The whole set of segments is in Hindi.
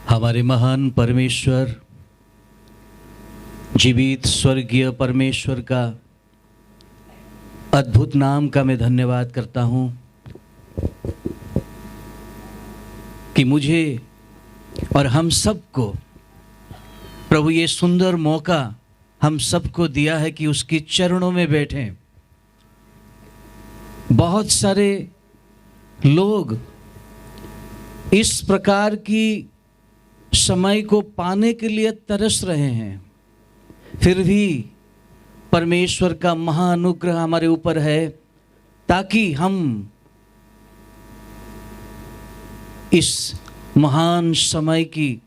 हमारे महान परमेश्वर, जीवित स्वर्गीय परमेश्वर का अद्भुत नाम का मैं धन्यवाद करता हूँ कि मुझे और हम सबको प्रभु ये सुंदर मौका हम सबको दिया है कि उसके चरणों में बैठें। बहुत सारे लोग इस प्रकार की समय को पाने के लिए तरस रहे हैं, फिर भी परमेश्वर का महाअनुग्रह हमारे ऊपर है ताकि हम इस महान समय की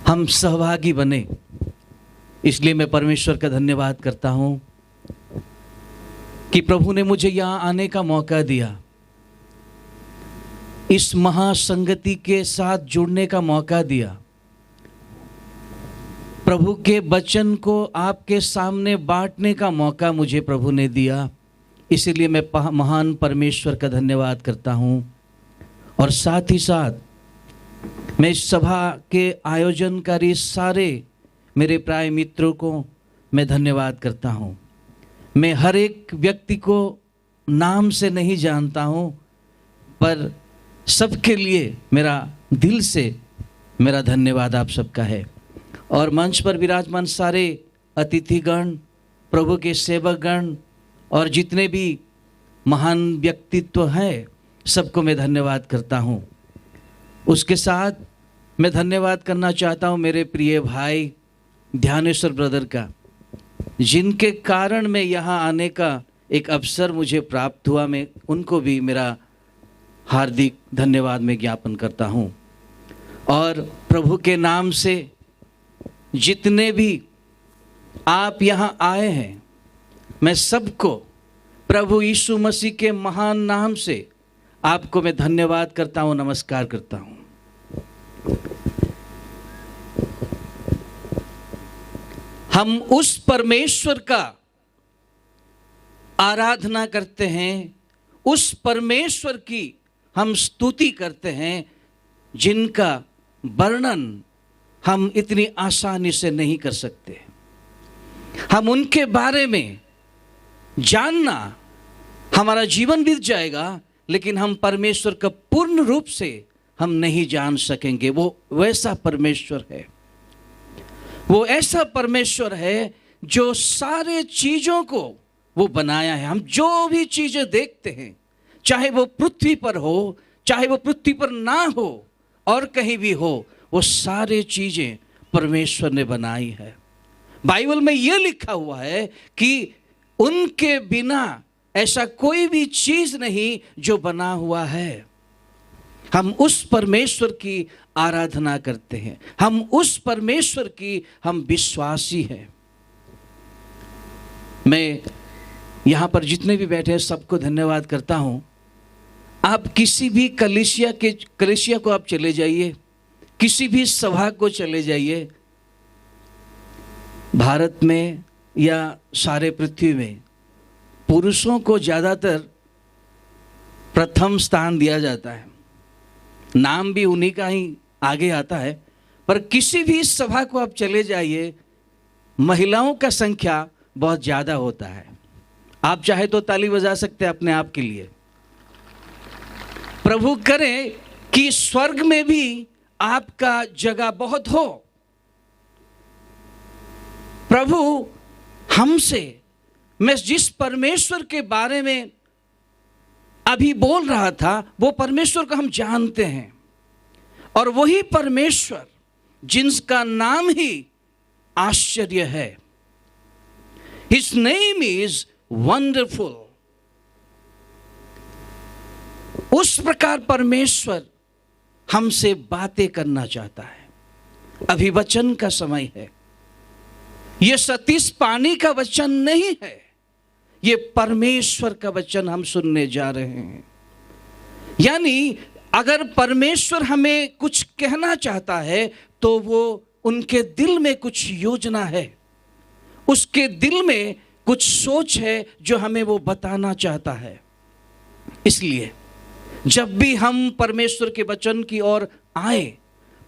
हम सहभागी बने। इसलिए मैं परमेश्वर का धन्यवाद करता हूं कि प्रभु ने मुझे यहाँ आने का मौका दिया, इस महासंगति के साथ जुड़ने का मौका दिया, प्रभु के वचन को आपके सामने बांटने का मौका मुझे प्रभु ने दिया। इसीलिए मैं महान परमेश्वर का धन्यवाद करता हूँ। और साथ ही साथ मैं इस सभा के आयोजनकारी सारे मेरे प्राय मित्रों को मैं धन्यवाद करता हूँ। मैं हर एक व्यक्ति को नाम से नहीं जानता हूँ, पर सबके लिए मेरा दिल से मेरा धन्यवाद आप सबका है। और मंच पर विराजमान सारे अतिथिगण, प्रभु के सेवकगण और जितने भी महान व्यक्तित्व हैं, सबको मैं धन्यवाद करता हूँ। उसके साथ मैं धन्यवाद करना चाहता हूँ मेरे प्रिय भाई ध्यानेश्वर ब्रदर का, जिनके कारण मैं यहाँ आने का एक अवसर मुझे प्राप्त हुआ। मैं उनको भी मेरा हार्दिक धन्यवाद मैं ज्ञापन करता हूँ। और प्रभु के नाम से जितने भी आप यहाँ आए हैं, मैं सबको प्रभु यीशु मसीह के महान नाम से आपको मैं धन्यवाद करता हूँ, नमस्कार करता हूँ। हम उस परमेश्वर का आराधना करते हैं, उस परमेश्वर की हम स्तुति करते हैं जिनका वर्णन हम इतनी आसानी से नहीं कर सकते। हम उनके बारे में जानना, हमारा जीवन बीत जाएगा, लेकिन हम परमेश्वर का पूर्ण रूप से हम नहीं जान सकेंगे। वो वैसा परमेश्वर है, वो ऐसा परमेश्वर है जो सारे चीज़ों को वो बनाया है। हम जो भी चीज़ें देखते हैं, चाहे वो पृथ्वी पर हो, चाहे वो पृथ्वी पर ना हो और कहीं भी हो, वो सारे चीज़ें परमेश्वर ने बनाई है। बाइबल में ये लिखा हुआ है कि उनके बिना ऐसा कोई भी चीज़ नहीं जो बना हुआ है। हम उस परमेश्वर की आराधना करते हैं, हम उस परमेश्वर की हम विश्वासी हैं। मैं यहाँ पर जितने भी बैठे हैं सबको धन्यवाद करता हूँ। आप किसी भी कलीसिया को आप चले जाइए, किसी भी सभा को चले जाइए, भारत में या सारे पृथ्वी में पुरुषों को ज़्यादातर प्रथम स्थान दिया जाता है, नाम भी उन्हीं का ही आगे आता है। पर किसी भी सभा को आप चले जाइए, महिलाओं का संख्या बहुत ज़्यादा होता है। आप चाहे तो ताली बजा सकते हैं अपने आप के लिए। प्रभु करे कि स्वर्ग में भी आपका जगह बहुत हो। प्रभु हमसे, मैं जिस परमेश्वर के बारे में अभी बोल रहा था, वो परमेश्वर को हम जानते हैं। और वही परमेश्वर जिसका नाम ही आश्चर्य है, His name is wonderful। उस प्रकार परमेश्वर हमसे बातें करना चाहता है। अभी वचन का समय है। यह सतीश पानी का वचन नहीं है, ये परमेश्वर का वचन हम सुनने जा रहे हैं। यानी अगर परमेश्वर हमें कुछ कहना चाहता है तो वो उनके दिल में कुछ योजना है, उसके दिल में कुछ सोच है जो हमें वो बताना चाहता है। इसलिए जब भी हम परमेश्वर के वचन की ओर आए,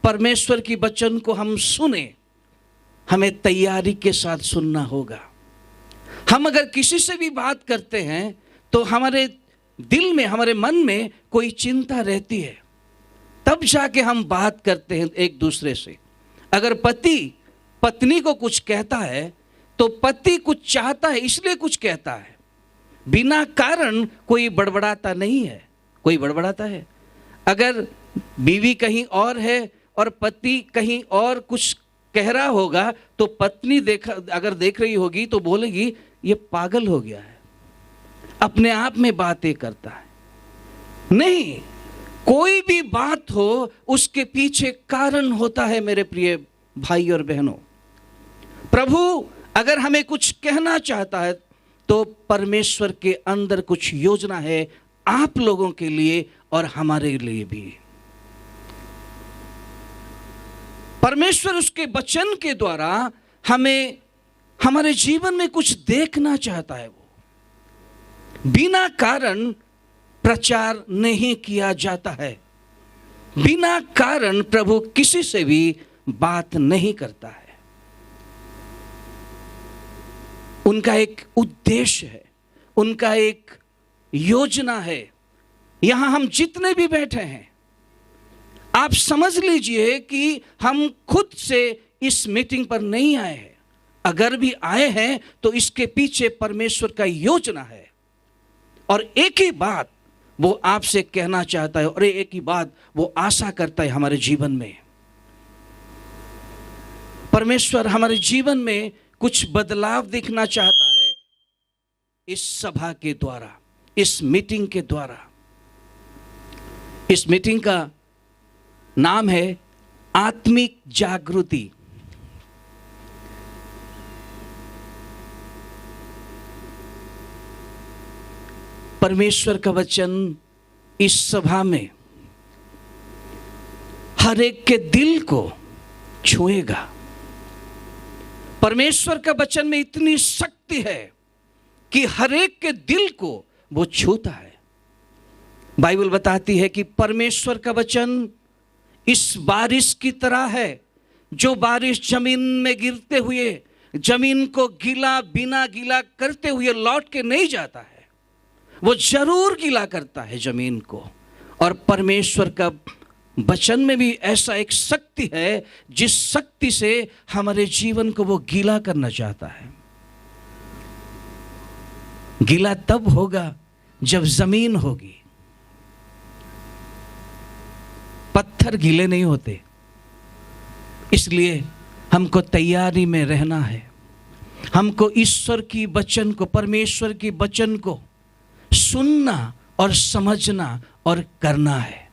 परमेश्वर की वचन को हम सुने, हमें तैयारी के साथ सुनना होगा। हम अगर किसी से भी बात करते हैं तो हमारे दिल में, हमारे मन में कोई चिंता रहती है, तब जाके हम बात करते हैं एक दूसरे से। अगर पति पत्नी को कुछ कहता है तो पति कुछ चाहता है इसलिए कुछ कहता है, बिना कारण कोई बड़बड़ाता नहीं है। कोई बड़बड़ाता है? अगर बीवी कहीं और है और पति कहीं और कुछ कह रहा होगा तो पत्नी अगर देख रही होगी तो बोलेगी ये पागल हो गया है, अपने आप में बातें करता है। नहीं, कोई भी बात हो उसके पीछे कारण होता है मेरे प्रिय भाई और बहनों। प्रभु अगर हमें कुछ कहना चाहता है तो परमेश्वर के अंदर कुछ योजना है आप लोगों के लिए और हमारे लिए भी। परमेश्वर उसके वचन के द्वारा हमें हमारे जीवन में कुछ देखना चाहता है। वो बिना कारण प्रचार नहीं किया जाता है, बिना कारण प्रभु किसी से भी बात नहीं करता है। उनका एक उद्देश्य है, उनका एक योजना है। यहां हम जितने भी बैठे हैं, आप समझ लीजिए कि हम खुद से इस मीटिंग पर नहीं आए हैं। अगर भी आए हैं तो इसके पीछे परमेश्वर का योजना है, और एक ही बात वो आपसे कहना चाहता है, और एक ही बात वो आशा करता है हमारे जीवन में। परमेश्वर हमारे जीवन में कुछ बदलाव दिखना चाहता है इस सभा के द्वारा, इस मीटिंग के द्वारा। इस मीटिंग का नाम है आत्मिक जागृति। परमेश्वर का वचन इस सभा में हर एक के दिल को छुएगा। परमेश्वर का वचन में इतनी शक्ति है कि हर एक के दिल को वो छूता है। बाइबल बताती है कि परमेश्वर का वचन इस बारिश की तरह है, जो बारिश जमीन में गिरते हुए जमीन को बिना गीला करते हुए लौट के नहीं जाता है, वो जरूर गीला करता है जमीन को। और परमेश्वर का वचन में भी ऐसा एक शक्ति है जिस शक्ति से हमारे जीवन को वो गीला करना चाहता है। गीला तब होगा जब जमीन होगी। पत्थर गीले नहीं होते, इसलिए हमको तैयारी में रहना है। हमको ईश्वर की वचन को, परमेश्वर की वचन को सुनना और समझना और करना है।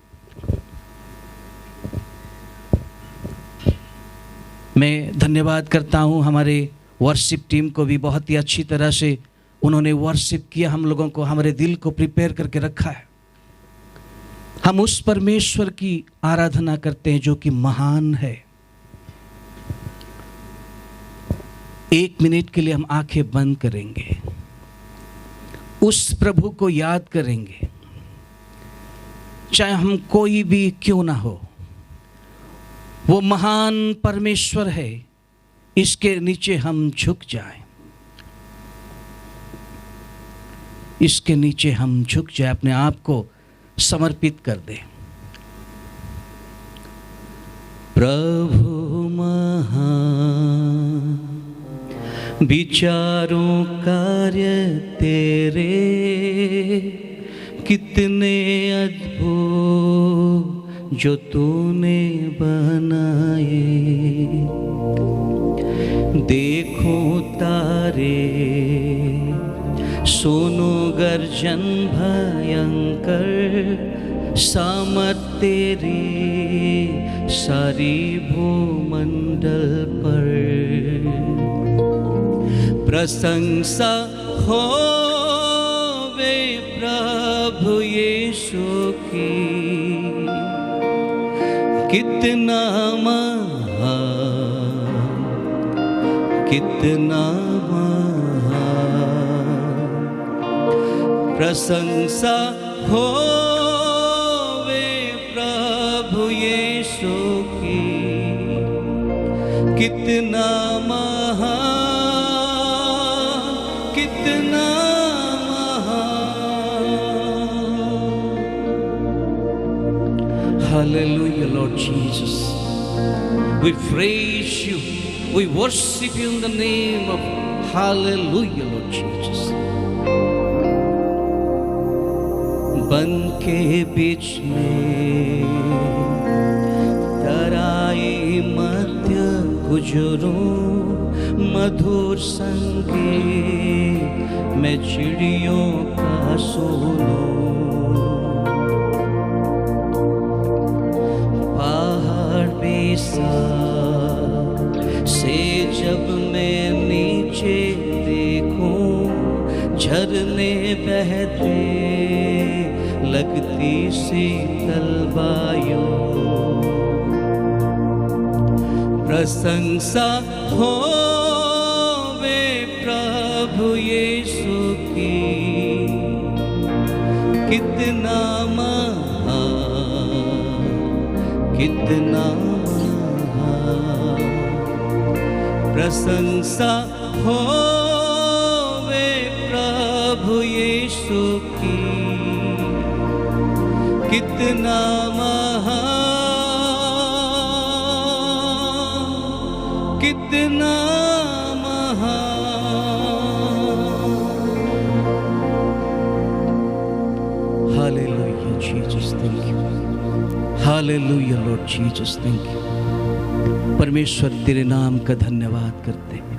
मैं धन्यवाद करता हूं हमारे वर्शिप टीम को भी, बहुत ही अच्छी तरह से उन्होंने वर्शिप किया, हम लोगों को, हमारे दिल को प्रिपेयर करके रखा है। हम उस परमेश्वर की आराधना करते हैं जो कि महान है। 1 मिनट के लिए हम आंखें बंद करेंगे, उस प्रभु को याद करेंगे, चाहे हम कोई भी क्यों ना हो। वो महान परमेश्वर है, इसके नीचे हम झुक जाएं, इसके नीचे हम झुक जाएं, अपने आप को समर्पित कर दें। प्रभु महान विचारों कार्य तेरे कितने अद्भुत जो तूने बनाए। देखो तारे, सुनो गर्जन भयंकर, सामर्थ तेरी सारी भूमंडल पर। प्रशंसा होवे प्रभु यीशु की, कितना महान, कितना महान। प्रशंसा होवे प्रभु यीशु यीशु की कितना महान, कितना महान। Hallelujah, Lord Jesus. We praise you. We worship you in the name of Hallelujah, Lord Jesus. बन के बीच में तराई मध्य गुजरूं, मधुर संगीत मैं चिड़ियों का सुनूं। पहाड़ बेसा से जब मैं नीचे देखूं, झरने बहते लगती शीतल वायु। प्रशंसा होवे प्रभु यीशु की कितना महान, कितना महान। प्रशंसा होवे प्रभु यीशु की कितना महान, कितना महान। Hallelujah, Jesus, thank you. Hallelujah, Lord Jesus, thank you. परमेश्वर तेरे नाम का धन्यवाद करते हैं,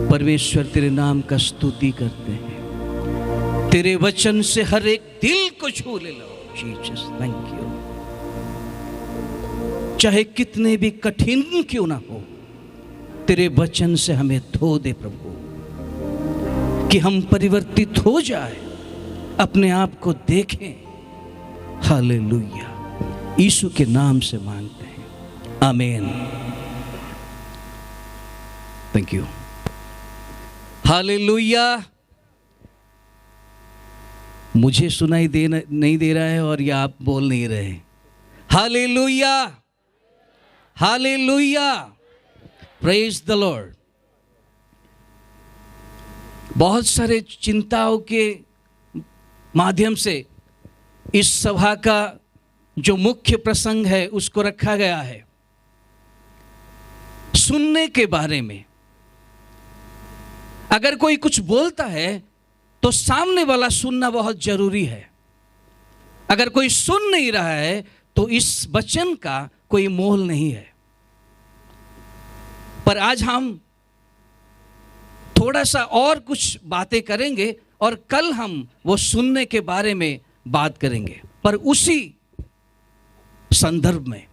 परमेश्वर तेरे नाम का स्तुति करते हैं। तेरे वचन से हर एक दिल को छू ले लो जीसस, थैंक यू। चाहे कितने भी कठिन क्यों ना हो, तेरे वचन से हमें धो दे प्रभु, कि हम परिवर्तित हो जाए, अपने आप को देखें। हालेलुया, यीशु के नाम से मांगते हैं, आमीन। Thank you. हालेलुया। मुझे सुनाई नहीं दे रहा है और या आप बोल नहीं रहे। Hallelujah, hallelujah, praise the Lord. बहुत सारे चिंताओं के माध्यम से इस सभा का जो मुख्य प्रसंग है उसको रखा गया है, सुनने के बारे में। अगर कोई कुछ बोलता है तो सामने वाला सुनना बहुत जरूरी है। अगर कोई सुन नहीं रहा है तो इस वचन का कोई मोल नहीं है। पर आज हम थोड़ा सा और कुछ बातें करेंगे और कल हम वो सुनने के बारे में बात करेंगे, पर उसी संदर्भ में।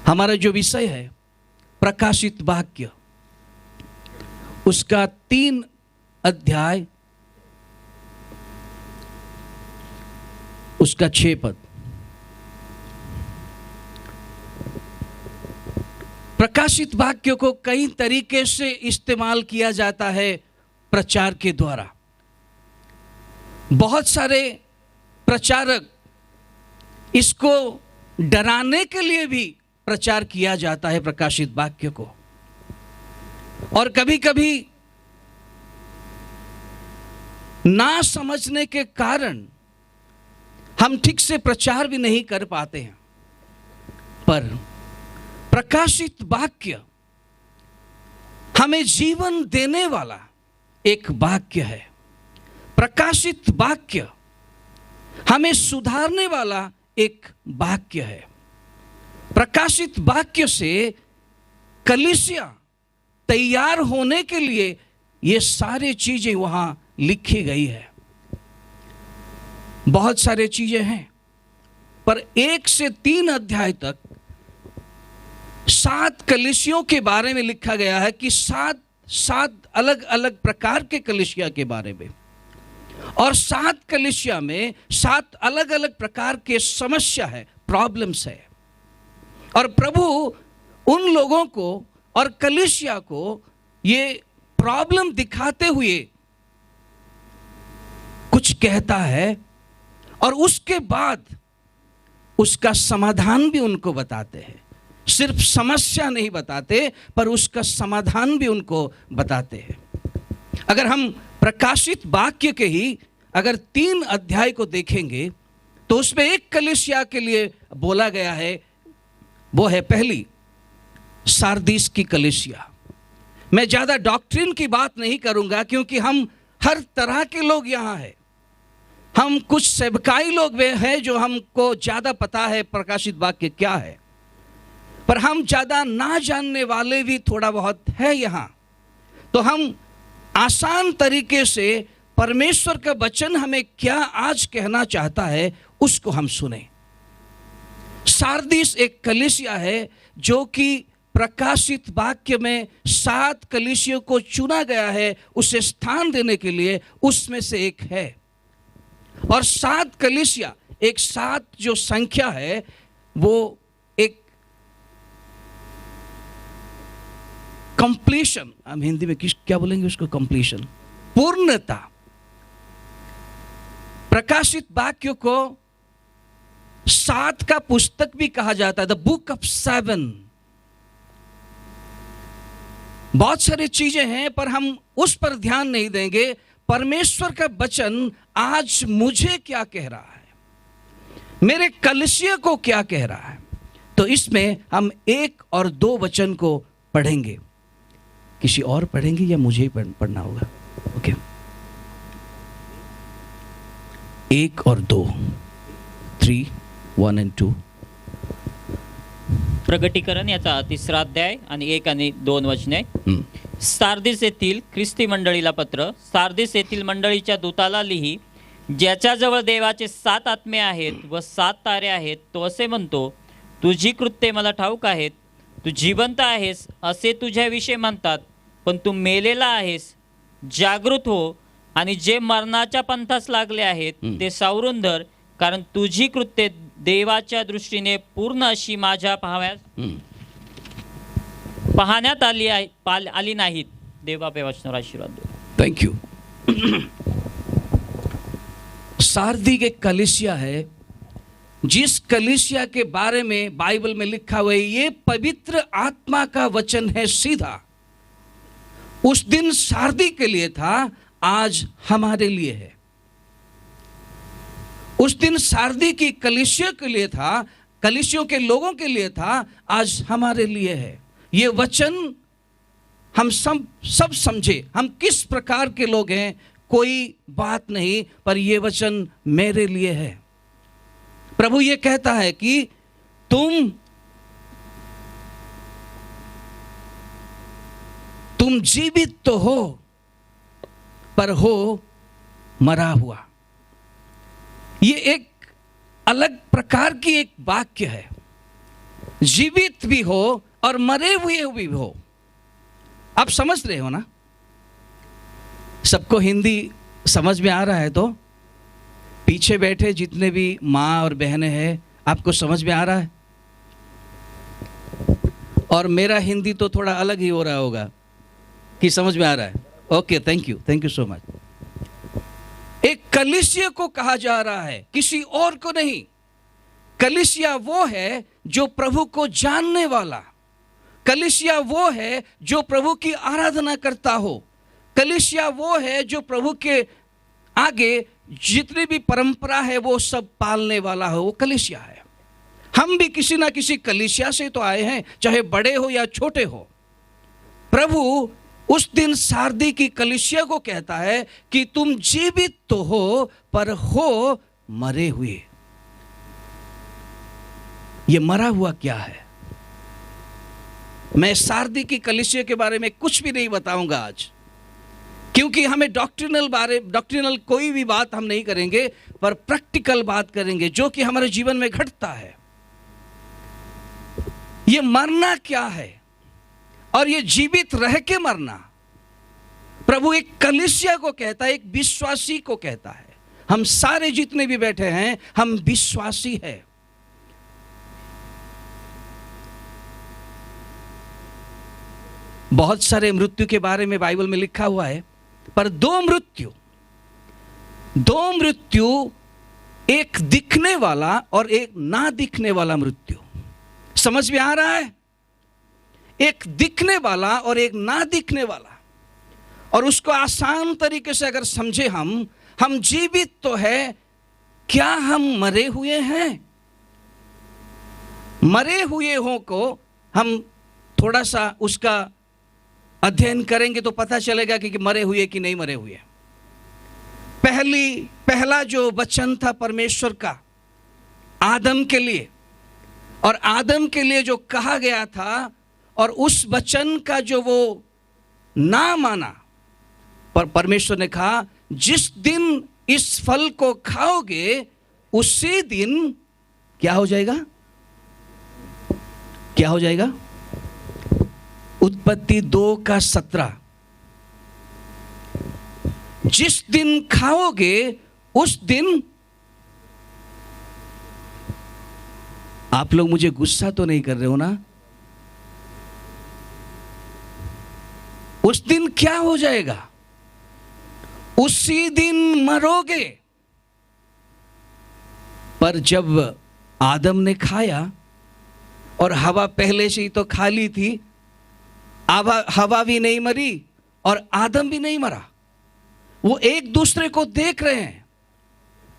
हमारा जो विषय है प्रकाशित वाक्य, उसका 3 अध्याय, उसका 6 पद। प्रकाशित वाक्य को कई तरीके से इस्तेमाल किया जाता है प्रचार के द्वारा। बहुत सारे प्रचारक इसको डराने के लिए भी प्रचार किया जाता है प्रकाशित वाक्य को, और कभी कभी ना समझने के कारण हम ठीक से प्रचार भी नहीं कर पाते हैं। पर प्रकाशित वाक्य हमें जीवन देने वाला एक वाक्य है। प्रकाशित वाक्य हमें सुधारने वाला एक वाक्य है। प्रकाशित वाक्य से कलीसिया तैयार होने के लिए ये सारी चीजें वहां लिखी गई है। बहुत सारे चीजें हैं, पर 1 से 3 अध्याय तक 7 कलीसियों के बारे में लिखा गया है, कि 7 अलग अलग प्रकार के कलीसिया के बारे में, और 7 कलीसिया में 7 अलग अलग प्रकार के समस्या है, प्रॉब्लम्स है। और प्रभु उन लोगों को और कलीसिया को ये प्रॉब्लम दिखाते हुए कुछ कहता है, और उसके बाद उसका समाधान भी उनको बताते हैं। सिर्फ समस्या नहीं बताते, पर उसका समाधान भी उनको बताते हैं। अगर हम प्रकाशित वाक्य के ही अगर 3 अध्याय को देखेंगे तो उसमें एक कलीसिया के लिए बोला गया है, वो है पहली सारदीस की कलीसिया। मैं ज्यादा डॉक्ट्रिन की बात नहीं करूंगा, क्योंकि हम हर तरह के लोग यहाँ हैं। हम कुछ सेवकाई लोग वे हैं जो हमको ज्यादा पता है प्रकाशित वाक्य क्या है, पर हम ज्यादा ना जानने वाले भी थोड़ा बहुत है यहाँ। तो हम आसान तरीके से परमेश्वर का वचन हमें क्या आज कहना चाहता है उसको हम सुने। सारदीस एक कलीसिया है जो कि प्रकाशित वाक्य में 7 कलीसियों को चुना गया है उसे स्थान देने के लिए, उसमें से एक है। और 7 कलीसिया, एक 7 जो संख्या है वो एक कंप्लीशन, हम हिंदी में क्या बोलेंगे उसको, कंप्लीशन, पूर्णता। प्रकाशित वाक्य को 7 का पुस्तक भी कहा जाता है, द बुक ऑफ 7। बहुत सारी चीजें हैं पर हम उस पर ध्यान नहीं देंगे। परमेश्वर का वचन आज मुझे क्या कह रहा है, मेरे कलीसिया को क्या कह रहा है, तो इसमें हम 1 और 2 वचन को पढ़ेंगे। किसी और पढ़ेंगे या मुझे ही पढ़ना होगा? ओके, 1 और 2, 3, 1 and 2। प्रगटीकरण याचा 3रा अध्याय आणि 1 आणि 2 वचने। सार्दिस येथील ख्रिस्ती मंडळीला पत्र, सार्दिस येथील मंडळीच्या दूताला लिही, ज्याच्याजवळ देवाचे 7 आत्मे आहेत व 7 तारे आहेत, तो असे म्हणतो, तुझी कृत्ये मला ठाऊक आहेत, तू जिवंत आहेस असे तुझ्याविषयी म्हणतात, पण तू मेलेला आहेस। जागृत हो आणि जे मरणाच्या पंथास लागले आहेत ते सावरून धर, कारण तुझी कृत्ये देवाच्या दृष्टीने पूर्ण अशी माझ्या पाहण्यात आली नाहीत। देव आपल्या वचनावर आशीर्वाद दे। Thank you. सारदी एक कलीसिया है, जिस कलीसिया के बारे में बाइबल में लिखा हुआ है ये पवित्र आत्मा का वचन है सीधा। उस दिन सारदी के लिए था, आज हमारे लिए है। उस दिन सारदी की कलीसिया के लिए था, कलीसियों के लोगों के लिए था, आज हमारे लिए है। ये वचन हम सब समझे, हम किस प्रकार के लोग हैं कोई बात नहीं, पर ये वचन मेरे लिए है। प्रभु ये कहता है कि तुम जीवित तो हो, पर हो मरा हुआ। ये एक अलग प्रकार की एक वाक्य है। जीवित भी हो और मरे हुए भी हो। आप समझ रहे हो ना? सबको हिंदी समझ में आ रहा है? तो पीछे बैठे जितने भी माँ और बहनें हैं, आपको समझ में आ रहा है? और मेरा हिंदी तो थोड़ा अलग ही हो रहा होगा, कि समझ में आ रहा है? Okay, thank you so much. एक कलीसिया को कहा जा रहा है, किसी और को नहीं। कलीसिया वो है जो प्रभु को जानने वाला, कलीसिया वो है जो प्रभु की आराधना करता हो, कलीसिया वो है जो प्रभु के आगे जितनी भी परंपरा है वो सब पालने वाला हो, वो कलीसिया है। हम भी किसी ना किसी कलीसिया से तो आए हैं, चाहे बड़े हो या छोटे हो। प्रभु उस दिन सारदी की कलीसिया को कहता है कि तुम जीवित तो हो, पर हो मरे हुए। ये मरा हुआ क्या है? मैं सारदी की कलीसिया के बारे में कुछ भी नहीं बताऊंगा आज, क्योंकि हमें डॉक्ट्रिनल कोई भी बात हम नहीं करेंगे, पर प्रैक्टिकल बात करेंगे जो कि हमारे जीवन में घटता है। ये मरना क्या है और ये जीवित रह के मरना। प्रभु एक कलीसिया को कहता है, एक विश्वासी को कहता है। हम सारे जितने भी बैठे हैं, हम विश्वासी हैं। बहुत सारे मृत्यु के बारे में बाइबल में लिखा हुआ है, पर दो मृत्यु एक दिखने वाला और एक ना दिखने वाला मृत्यु। समझ में आ रहा है? एक दिखने वाला और एक ना दिखने वाला। और उसको आसान तरीके से अगर समझे हम जीवित तो है, क्या हम मरे हुए हैं? मरे हुए हो को हम थोड़ा सा उसका अध्ययन करेंगे तो पता चलेगा कि मरे हुए कि नहीं मरे हुए। पहला जो वचन था परमेश्वर का आदम के लिए, और आदम के लिए जो कहा गया था, और उस वचन का जो वो ना माना, पर परमेश्वर ने कहा जिस दिन इस फल को खाओगे उसी दिन क्या हो जाएगा? क्या हो जाएगा? उत्पत्ति 2:17, जिस दिन खाओगे उस दिन। आप लोग मुझे गुस्सा तो नहीं कर रहे हो ना? उस दिन क्या हो जाएगा? उसी दिन मरोगे। पर जब आदम ने खाया, और हवा पहले से ही तो खा ली थी, हवा भी नहीं मरी और आदम भी नहीं मरा। वो एक दूसरे को देख रहे हैं।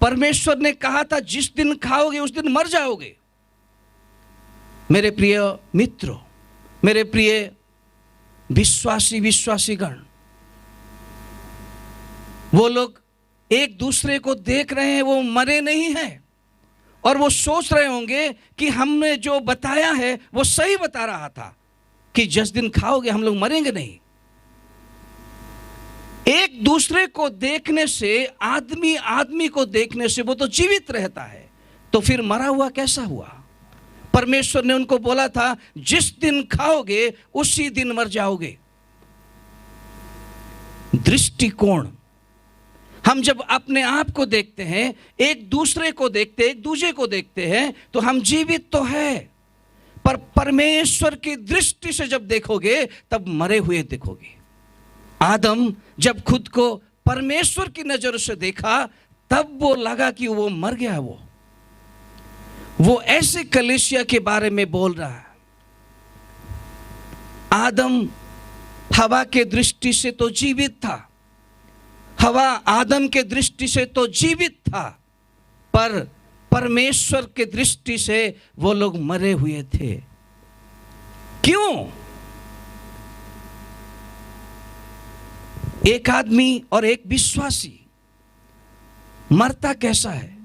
परमेश्वर ने कहा था जिस दिन खाओगे उस दिन मर जाओगे। मेरे प्रिय मित्रों, मेरे प्रिय विश्वासीगण, वो लोग एक दूसरे को देख रहे हैं, वो मरे नहीं हैं, और वो सोच रहे होंगे कि हमने जो बताया है वो सही बता रहा था कि जिस दिन खाओगे हम लोग मरेंगे नहीं। एक दूसरे को देखने से, आदमी को देखने से वो तो जीवित रहता है, तो फिर मरा हुआ कैसा हुआ? परमेश्वर ने उनको बोला था जिस दिन खाओगे उसी दिन मर जाओगे। दृष्टिकोण, हम जब अपने आप को देखते हैं, एक दूसरे को देखते, एक दूसरे को देखते हैं, तो हम जीवित तो है, पर परमेश्वर की दृष्टि से जब देखोगे तब मरे हुए देखोगे। आदम जब खुद को परमेश्वर की नजर से देखा तब वो लगा कि वो मर गया। वो ऐसे कलीसिया के बारे में बोल रहा है। आदम हवा के दृष्टि से तो जीवित था, हवा आदम के दृष्टि से तो जीवित था, पर परमेश्वर के दृष्टि से वो लोग मरे हुए थे। क्यों? एक आदमी और एक विश्वासी मरता कैसा है?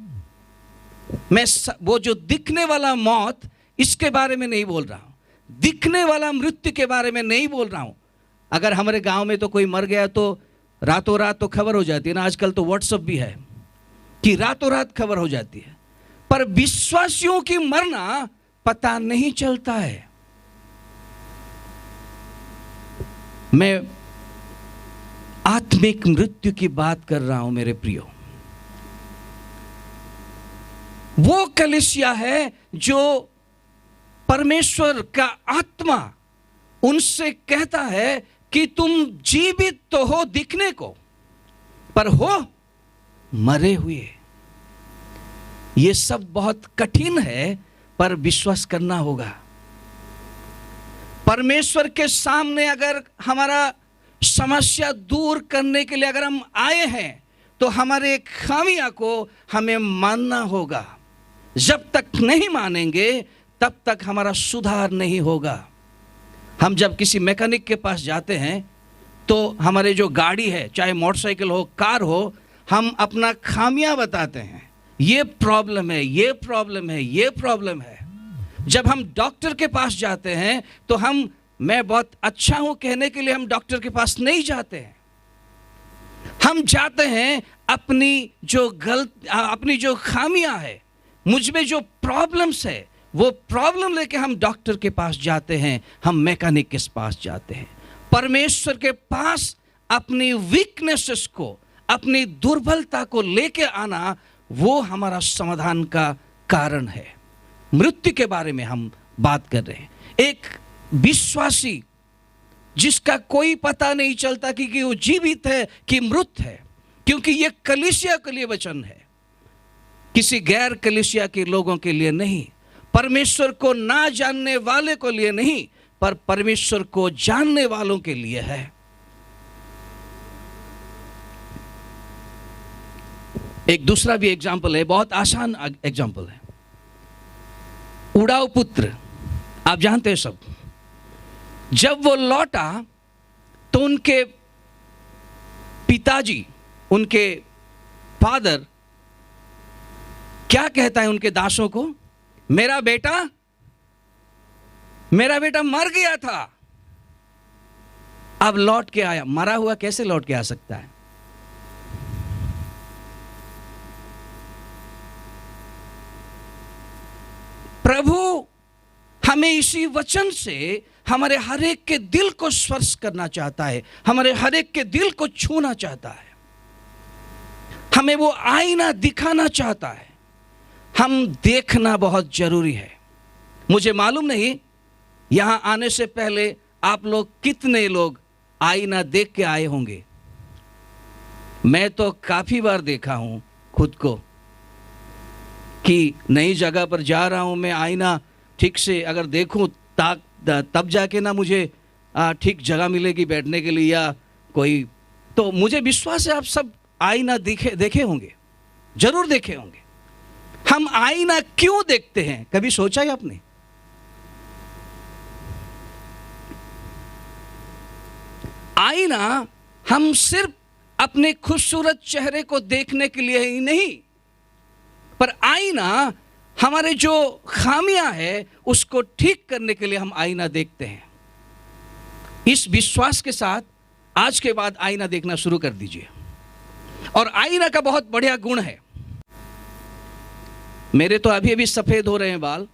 मैं वो जो दिखने वाला मौत, इसके बारे में नहीं बोल रहा हूं, दिखने वाला मृत्यु के बारे में नहीं बोल रहा हूं। अगर हमारे गांव में तो कोई मर गया तो रातों रात तो खबर हो जाती है ना, आजकल तो व्हाट्सएप भी है कि रातों रात खबर हो जाती है, पर विश्वासियों की मरना पता नहीं चलता है। मैं आत्मिक मृत्यु की बात कर रहा हूं मेरे प्रियो। वो कलीसिया है जो परमेश्वर का आत्मा उनसे कहता है कि तुम जीवित तो हो दिखने को, पर हो मरे हुए। ये सब बहुत कठिन है, पर विश्वास करना होगा। परमेश्वर के सामने अगर हमारा समस्या दूर करने के लिए अगर हम आए हैं तो हमारे खामियां को हमें मानना होगा। जब तक नहीं मानेंगे तब तक हमारा सुधार नहीं होगा। हम जब किसी मैकेनिक के पास जाते हैं तो हमारे जो गाड़ी है, चाहे मोटरसाइकिल हो, कार हो, हम अपना खामियां बताते हैं, ये प्रॉब्लम है, ये प्रॉब्लम है, ये प्रॉब्लम है। जब हम डॉक्टर के पास जाते हैं तो मैं बहुत अच्छा हूं कहने के लिए हम डॉक्टर के पास नहीं जाते हैं। हम जाते हैं अपनी जो खामियां है, मुझ में जो प्रॉब्लम्स है, वो प्रॉब्लम लेके हम डॉक्टर के पास जाते हैं, हम मैकेनिक के पास जाते हैं। परमेश्वर के पास अपनी वीकनेसेस को, अपनी दुर्बलता को लेके आना, वो हमारा समाधान का कारण है। मृत्यु के बारे में हम बात कर रहे हैं। एक विश्वासी जिसका कोई पता नहीं चलता कि वो जीवित है कि मृत है, क्योंकि ये कलीसिया के लिए वचन है। किसी गैर कलीसिया के लोगों के लिए नहीं, परमेश्वर को ना जानने वाले को लिए नहीं, पर परमेश्वर को जानने वालों के लिए है। एक दूसरा भी एग्जाम्पल है, बहुत आसान एग्जाम्पल है। उड़ाऊ पुत्र, आप जानते हैं सब। जब वो लौटा तो उनके पिताजी, उनके फादर क्या कहता है उनके दासों को? मेरा बेटा मर गया था, अब लौट के आया। मरा हुआ कैसे लौट के आ सकता है? प्रभु हमें इसी वचन से हमारे हर एक के दिल को स्पर्श करना चाहता है, हमारे हर एक के दिल को छूना चाहता है, हमें वो आईना दिखाना चाहता है। हम देखना बहुत जरूरी है। मुझे मालूम नहीं यहां आने से पहले आप लोग कितने लोग आईना देख के आए होंगे। मैं तो काफी बार देखा हूं खुद को कि नई जगह पर जा रहा हूं, मैं आईना ठीक से अगर देखूं तब जाके ना मुझे ठीक जगह मिलेगी बैठने के लिए या कोई। तो मुझे विश्वास है आप सब आईना देखे होंगे, जरूर देखे होंगे। हम आईना क्यों देखते हैं, कभी सोचा है आपने? आईना हम सिर्फ अपने खूबसूरत चेहरे को देखने के लिए ही नहीं, पर आईना हमारे जो खामियां है उसको ठीक करने के लिए हम आईना देखते हैं। इस विश्वास के साथ आज के बाद आईना देखना शुरू कर दीजिए। और आईना का बहुत बढ़िया गुण है। मेरे तो अभी अभी सफेद हो रहे हैं बाल,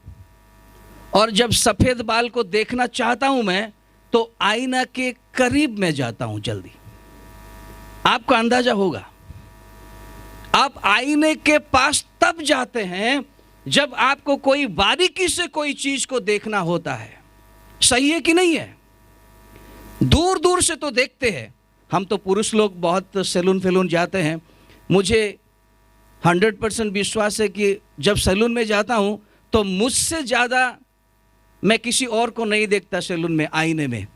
और जब सफेद बाल को देखना चाहता हूं मैं तो आईना के करीब में जाता हूं जल्दी। आपको अंदाजा होगा, आप आईने के पास तब जाते हैं जब आपको कोई बारीकी से कोई चीज को देखना होता है। सही है कि नहीं है? दूर दूर से तो देखते हैं हम, तो पुरुष लोग बहुत सैलून जाते हैं। मुझे 100% विश्वास है कि जब सैलून में जाता हूं तो मुझसे ज्यादा मैं किसी और को नहीं देखता सैलून में, आईने में।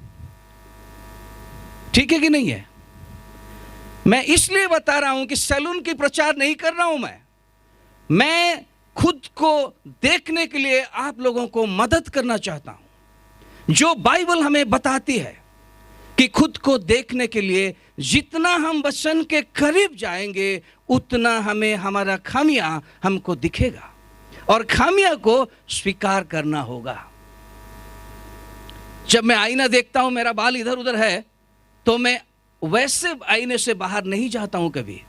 ठीक है कि नहीं है? मैं इसलिए बता रहा हूं कि सैलून की प्रचार नहीं कर रहा हूं। मैं खुद को देखने के लिए आप लोगों को मदद करना चाहता हूं। जो बाइबल हमें बताती है कि खुद को देखने के लिए जितना हम वचन के करीब जाएंगे उतना हमें हमारा खामियां हमको दिखेगा, और खामियां को स्वीकार करना होगा। जब मैं आईना देखता हूं मेरा बाल इधर उधर है तो मैं वैसे आईने से बाहर नहीं जाता हूं कभी।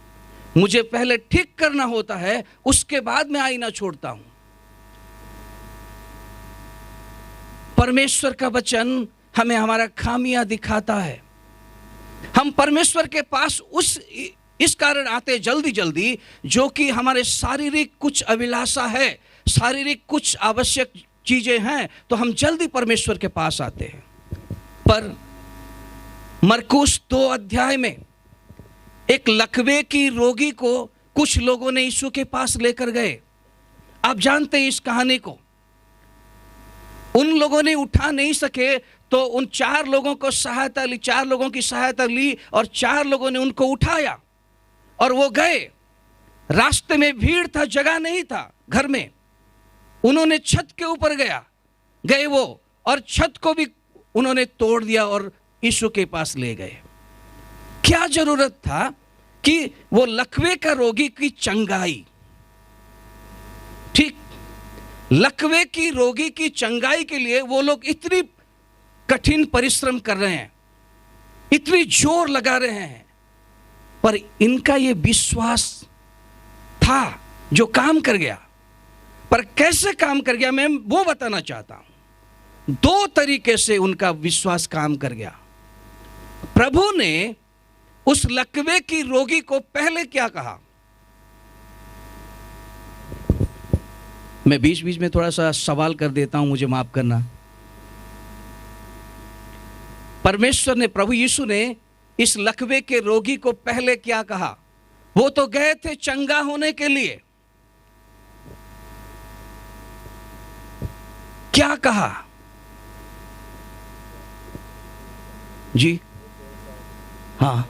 मुझे पहले ठीक करना होता है, उसके बाद मैं आईना छोड़ता हूं। परमेश्वर का वचन हमें हमारा खामियां दिखाता है। हम परमेश्वर के पास इस कारण आते जल्दी जल्दी, जो कि हमारे शारीरिक कुछ अभिलाषा है, शारीरिक कुछ आवश्यक चीजें हैं, तो हम जल्दी परमेश्वर के पास आते हैं। पर मरकुस 2 अध्याय में एक लकवे की रोगी को कुछ लोगों ने यीशु के पास लेकर गए। आप जानते हैं इस कहानी को। उन लोगों ने उठा नहीं सके तो उन 4 लोगों को सहायता ली, 4 लोगों की सहायता ली, और 4 लोगों ने उनको उठाया और वो गए। रास्ते में भीड़ था, जगह नहीं था घर में। उन्होंने छत के ऊपर गए वो, और छत को भी उन्होंने तोड़ दिया और यीशु के पास ले गए। क्या जरूरत था कि वो लकवे का रोगी की चंगाई, ठीक, लकवे की रोगी की चंगाई के लिए वो लोग इतनी कठिन परिश्रम कर रहे हैं, इतनी जोर लगा रहे हैं, पर इनका ये विश्वास था जो काम कर गया। पर कैसे काम कर गया मैं वो बताना चाहता हूं। 2 तरीके से उनका विश्वास काम कर गया। प्रभु ने उस लकवे की रोगी को पहले क्या कहा? मैं बीच बीच में थोड़ा सा सवाल कर देता हूं, मुझे माफ करना। परमेश्वर ने, प्रभु यीशु ने इस लकवे के रोगी को पहले क्या कहा? वो तो गए थे चंगा होने के लिए, क्या कहा? जी हाँ,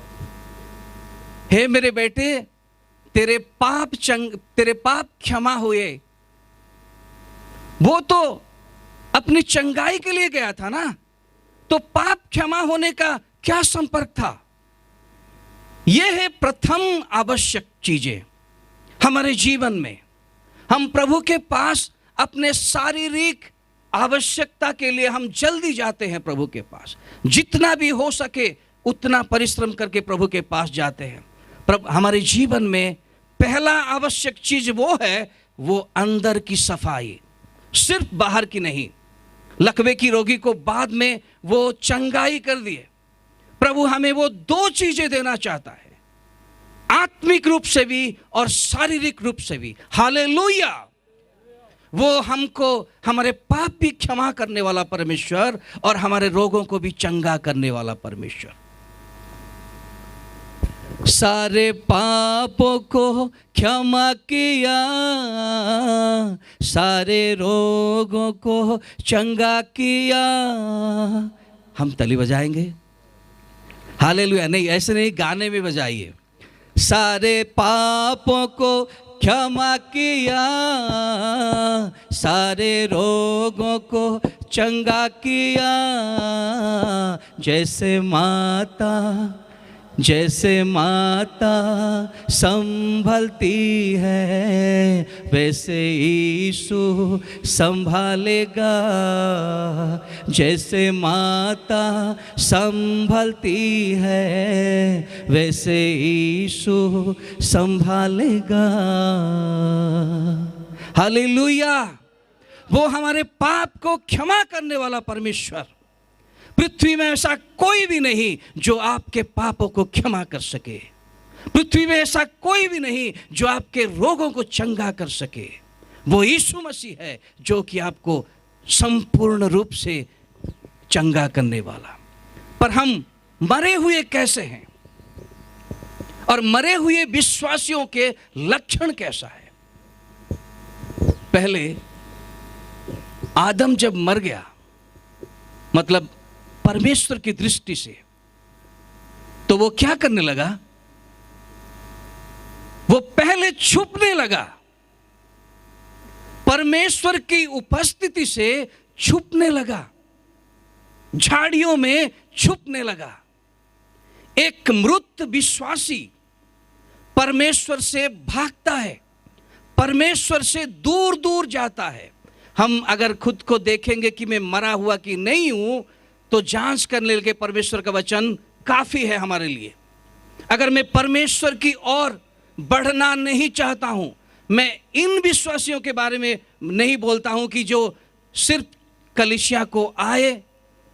हे मेरे बेटे, तेरे पाप क्षमा हुए। वो तो अपनी चंगाई के लिए गया था ना, तो पाप क्षमा होने का क्या संपर्क था? यह है प्रथम आवश्यक चीजें हमारे जीवन में। हम प्रभु के पास अपने शारीरिक आवश्यकता के लिए हम जल्दी जाते हैं प्रभु के पास, जितना भी हो सके उतना परिश्रम करके प्रभु के पास जाते हैं। प्रभु हमारे जीवन में पहला आवश्यक चीज वो है, वो अंदर की सफाई, सिर्फ बाहर की नहीं। लकवे की रोगी को बाद में वो चंगाई कर दिए। प्रभु हमें वो दो चीजें देना चाहता है, आत्मिक रूप से भी और शारीरिक रूप से भी। हालेलुया! वो हमको हमारे पाप भी क्षमा करने वाला परमेश्वर और हमारे रोगों को भी चंगा करने वाला परमेश्वर। सारे पापों को क्षमा किया, सारे रोगों को चंगा किया। हम ताली बजाएंगे? हालेलुया! नहीं, ऐसे नहीं, गाने में बजाइए। सारे पापों को क्षमा किया, सारे रोगों को चंगा किया। जैसे माता संभलती है, वैसे यीशु संभालेगा। जैसे माता संभलती है, वैसे यीशु संभालेगा। हालेलुया! वो हमारे पाप को क्षमा करने वाला परमेश्वर। पृथ्वी में ऐसा कोई भी नहीं जो आपके पापों को क्षमा कर सके। पृथ्वी में ऐसा कोई भी नहीं जो आपके रोगों को चंगा कर सके। वो यीशु मसीह है जो कि आपको संपूर्ण रूप से चंगा करने वाला। पर हम मरे हुए कैसे हैं, और मरे हुए विश्वासियों के लक्षण कैसा है? पहले आदम जब मर गया, मतलब परमेश्वर की दृष्टि से, तो वो क्या करने लगा? वो पहले छुपने लगा, परमेश्वर की उपस्थिति से छुपने लगा, झाड़ियों में छुपने लगा। एक मृत विश्वासी परमेश्वर से भागता है, परमेश्वर से दूर दूर जाता है। हम अगर खुद को देखेंगे कि मैं मरा हुआ कि नहीं हूं, तो जांच करने के परमेश्वर का वचन काफी है हमारे लिए। अगर मैं परमेश्वर की ओर बढ़ना नहीं चाहता हूं, मैं इन विश्वासियों के बारे में नहीं बोलता हूं कि जो सिर्फ कलीसिया को आए,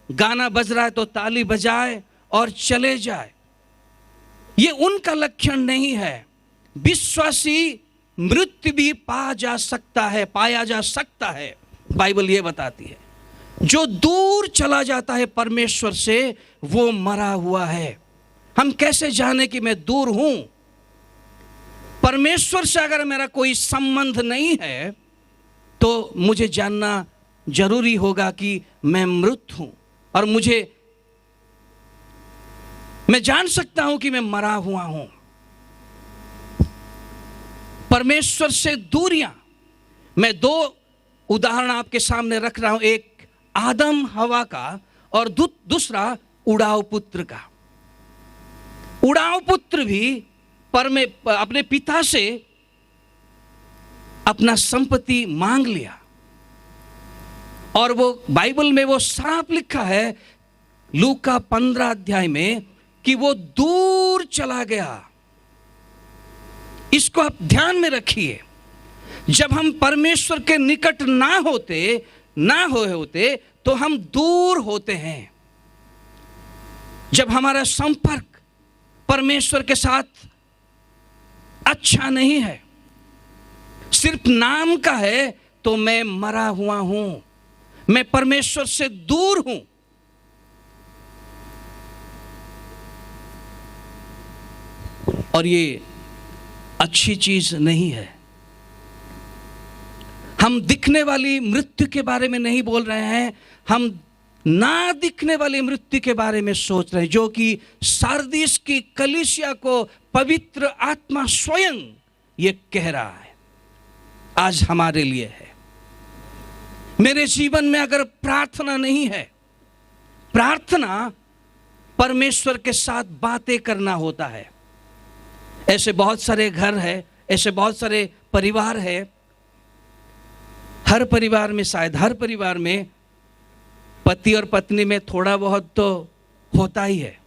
गाना बज रहा है तो ताली बजाए और चले जाए। ये उनका लक्षण नहीं है। विश्वासी मृत्यु भी पाया जा सकता है। बाइबल ये बताती है, जो दूर चला जाता है परमेश्वर से, वो मरा हुआ है। हम कैसे जाने कि मैं दूर हूं? परमेश्वर से अगर मेरा कोई संबंध नहीं है, तो मुझे जानना जरूरी होगा कि मैं मृत हूं, और मैं जान सकता हूं कि मैं मरा हुआ हूं। परमेश्वर से दूरियां, मैं दो उदाहरण आपके सामने रख रहा हूं, एक आदम हवा का और दूसरा उड़ाऊ पुत्र का। उड़ाऊ पुत्र भी अपने पिता से अपना संपत्ति मांग लिया, और वो बाइबल में वो साफ लिखा है लूका 15 अध्याय में कि वो दूर चला गया। इसको आप ध्यान में रखिए। जब हम परमेश्वर के निकट ना होते तो हम दूर होते हैं। जब हमारा संपर्क परमेश्वर के साथ अच्छा नहीं है, सिर्फ नाम का है, तो मैं मरा हुआ हूं, मैं परमेश्वर से दूर हूं। और ये अच्छी चीज नहीं है। हम दिखने वाली मृत्यु के बारे में नहीं बोल रहे हैं, हम ना दिखने वाली मृत्यु के बारे में सोच रहे हैं, जो कि सार्दिस की कलीसिया को पवित्र आत्मा स्वयं ये कह रहा है, आज हमारे लिए है। मेरे जीवन में अगर प्रार्थना नहीं है, प्रार्थना परमेश्वर के साथ बातें करना होता है। ऐसे बहुत सारे घर है, ऐसे बहुत सारे परिवार है, हर परिवार में, शायद हर परिवार में पति और पत्नी में थोड़ा बहुत तो होता ही है,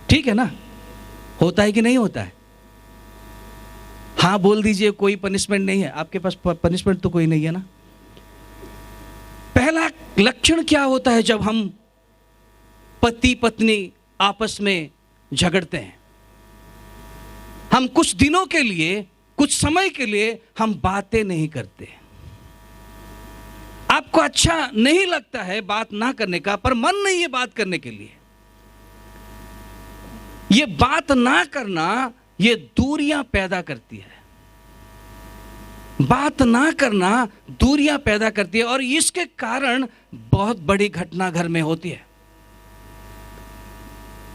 ठीक है ना? होता है कि नहीं होता है? हाँ बोल दीजिए, कोई पनिशमेंट नहीं है आपके पास, पनिशमेंट तो कोई नहीं है ना। पहला लक्षण क्या होता है जब हम पति पत्नी आपस में झगड़ते हैं? हम कुछ दिनों के लिए, कुछ समय के लिए हम बातें नहीं करते। आपको अच्छा नहीं लगता है बात ना करने का, पर मन नहीं है बात करने के लिए। ये बात ना करना ये दूरियां पैदा करती है। बात ना करना दूरियां पैदा करती है, और इसके कारण बहुत बड़ी घटना घर में होती है।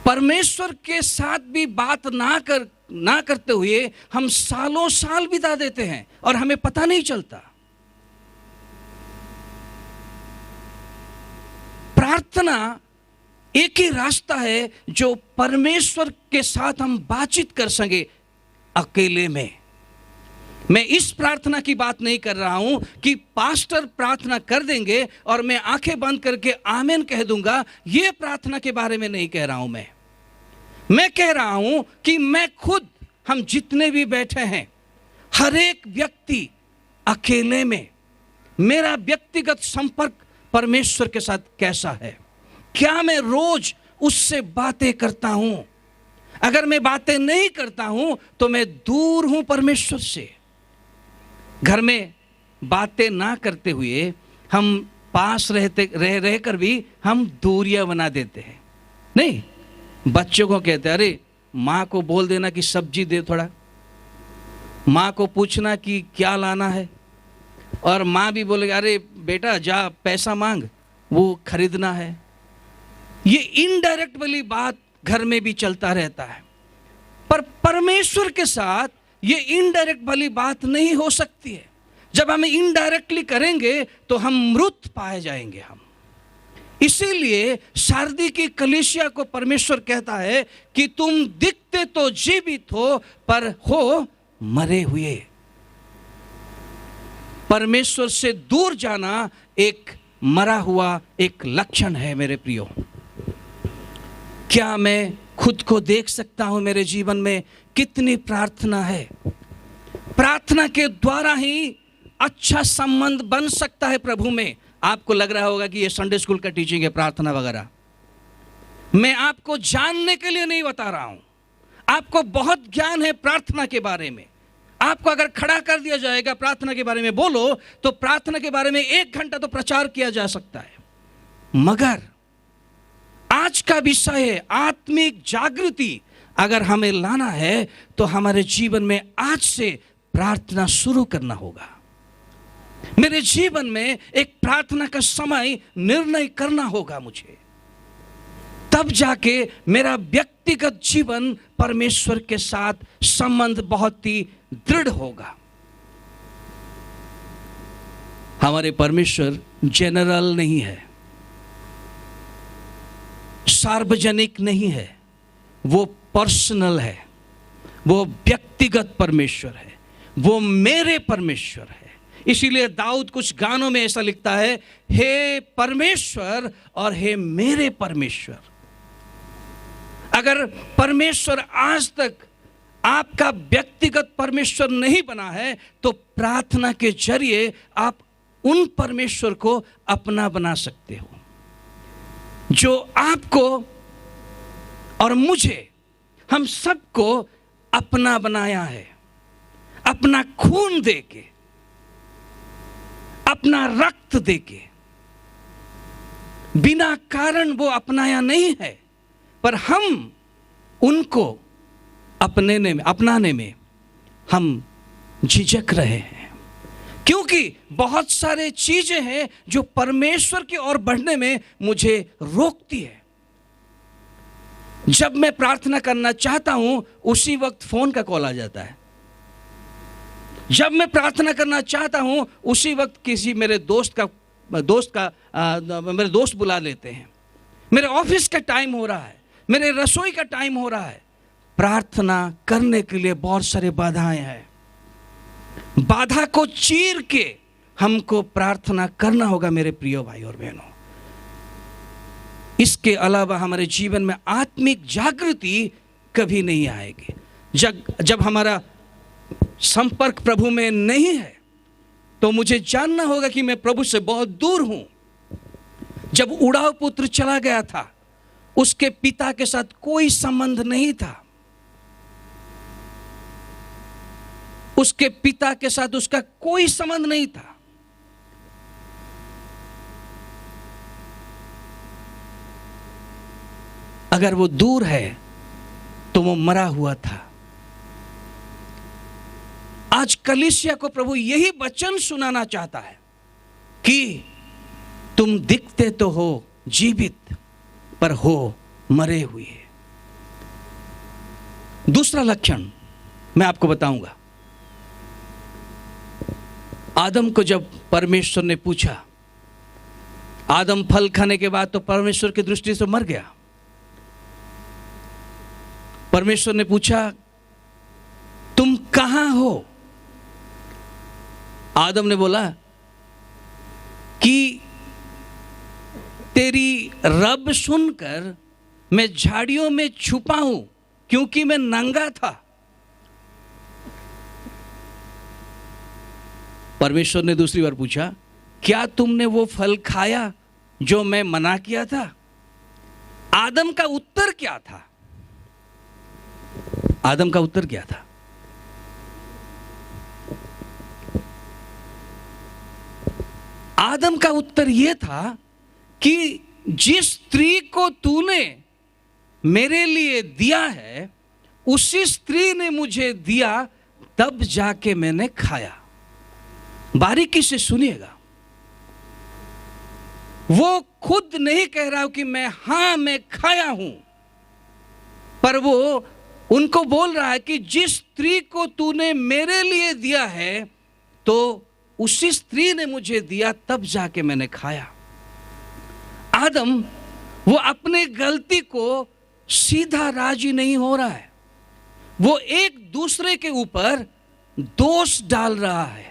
परमेश्वर के साथ भी बात ना करते हुए हम सालों साल बिता देते हैं और हमें पता नहीं चलता। प्रार्थना एक ही रास्ता है जो परमेश्वर के साथ हम बातचीत कर सके अकेले में। मैं इस प्रार्थना की बात नहीं कर रहा हूं कि पास्टर प्रार्थना कर देंगे और मैं आंखें बंद करके आमीन कह दूंगा, यह प्रार्थना के बारे में नहीं कह रहा हूं। मैं कह रहा हूं कि मैं खुद, हम जितने भी बैठे हैं, हर एक व्यक्ति अकेले में, मेरा व्यक्तिगत संपर्क परमेश्वर के साथ कैसा है? क्या मैं रोज उससे बातें करता हूं? अगर मैं बातें नहीं करता हूं तो मैं दूर हूं परमेश्वर से। घर में बातें ना करते हुए हम पास रहकर भी हम दूरियां बना देते हैं। नहीं, बच्चों को कहते हैं, अरे माँ को बोल देना कि सब्जी दे थोड़ा, माँ को पूछना कि क्या लाना है, और माँ भी बोलेगी अरे बेटा जा पैसा मांग, वो खरीदना है। ये इनडायरेक्ट वाली बात घर में भी चलता रहता है, पर परमेश्वर के साथ ये इनडायरेक्ट वाली बात नहीं हो सकती है। जब हम इनडायरेक्टली करेंगे तो हम मृत पाए जाएंगे हम। इसीलिए सार्दी की कलीसिया को परमेश्वर कहता है कि तुम दिखते तो जीवित हो पर हो मरे हुए। परमेश्वर से दूर जाना एक मरा हुआ एक लक्षण है मेरे प्रियो। क्या मैं खुद को देख सकता हूं मेरे जीवन में कितनी प्रार्थना है? प्रार्थना के द्वारा ही अच्छा संबंध बन सकता है प्रभु में। आपको लग रहा होगा कि ये संडे स्कूल का टीचिंग है, प्रार्थना वगैरह। मैं आपको जानने के लिए नहीं बता रहा हूं। आपको बहुत ज्ञान है प्रार्थना के बारे में। आपको अगर खड़ा कर दिया जाएगा प्रार्थना के बारे में बोलो, तो प्रार्थना के बारे में 1 घंटा तो प्रचार किया जा सकता है। मगर आज का विषय है आत्मिक जागृति। अगर हमें लाना है तो हमारे जीवन में आज से प्रार्थना शुरू करना होगा। मेरे जीवन में एक प्रार्थना का समय निर्णय करना होगा मुझे, तब जाके मेरा व्यक्तिगत जीवन परमेश्वर के साथ संबंध बहुत ही दृढ़ होगा। हमारे परमेश्वर जनरल नहीं है, सार्वजनिक नहीं है, वो पर्सनल है, वो व्यक्तिगत परमेश्वर है, वो मेरे परमेश्वर है। इसीलिए दाऊद कुछ गानों में ऐसा लिखता है, हे परमेश्वर और हे मेरे परमेश्वर। अगर परमेश्वर आज तक आपका व्यक्तिगत परमेश्वर नहीं बना है तो प्रार्थना के जरिए आप उन परमेश्वर को अपना बना सकते हो, जो आपको और मुझे, हम सबको अपना बनाया है। अपना खून देके, अपना रक्त देके, बिना कारण वो अपनाया नहीं है, पर हम उनको अपनाने में हम झिझक रहे हैं। क्योंकि बहुत सारे चीजें हैं जो परमेश्वर की ओर बढ़ने में मुझे रोकती है। जब मैं प्रार्थना करना चाहता हूं उसी वक्त फोन का कॉल आ जाता है। जब मैं प्रार्थना करना चाहता हूं उसी वक्त किसी मेरे दोस्त बुला लेते हैं। मेरे ऑफिस का टाइम हो रहा है, मेरे रसोई का टाइम हो रहा है। प्रार्थना करने के लिए बहुत सारे बाधाएं हैं। बाधा को चीर के हमको प्रार्थना करना होगा मेरे प्रिय भाई और बहनों। इसके अलावा हमारे जीवन में आत्मिक जागृति कभी नहीं आएगी। जब हमारा संपर्क प्रभु में नहीं है तो मुझे जानना होगा कि मैं प्रभु से बहुत दूर हूं। जब उड़ाव पुत्र चला गया था, उसके पिता के साथ कोई संबंध नहीं था। उसके पिता के साथ उसका कोई संबंध नहीं था। अगर वो दूर है तो वो मरा हुआ था। आज कलीसिया को प्रभु यही वचन सुनाना चाहता है कि तुम दिखते तो हो जीवित, पर हो मरे हुए। दूसरा लक्षण मैं आपको बताऊंगा। आदम को जब परमेश्वर ने पूछा, आदम फल खाने के बाद तो परमेश्वर की दृष्टि से मर गया। परमेश्वर ने पूछा, तुम कहां हो? आदम ने बोला कि तेरी रब सुनकर मैं झाड़ियों में छुपा हूं क्योंकि मैं नंगा था। परमेश्वर ने दूसरी बार पूछा, क्या तुमने वो फल खाया जो मैं मना किया था? आदम का उत्तर क्या था? आदम का उत्तर क्या था? आदम का उत्तर यह था कि जिस स्त्री को तूने मेरे लिए दिया है उसी स्त्री ने मुझे दिया, तब जाके मैंने खाया। बारीकी से सुनिएगा। वो खुद नहीं कह रहा कि मैं खाया हूं, पर वो उनको बोल रहा है कि जिस स्त्री को तूने मेरे लिए दिया है तो उसी स्त्री ने मुझे दिया, तब जाके मैंने खाया। आदम वो अपने गलती को सीधा राजी नहीं हो रहा है। वो एक दूसरे के ऊपर दोष डाल रहा है।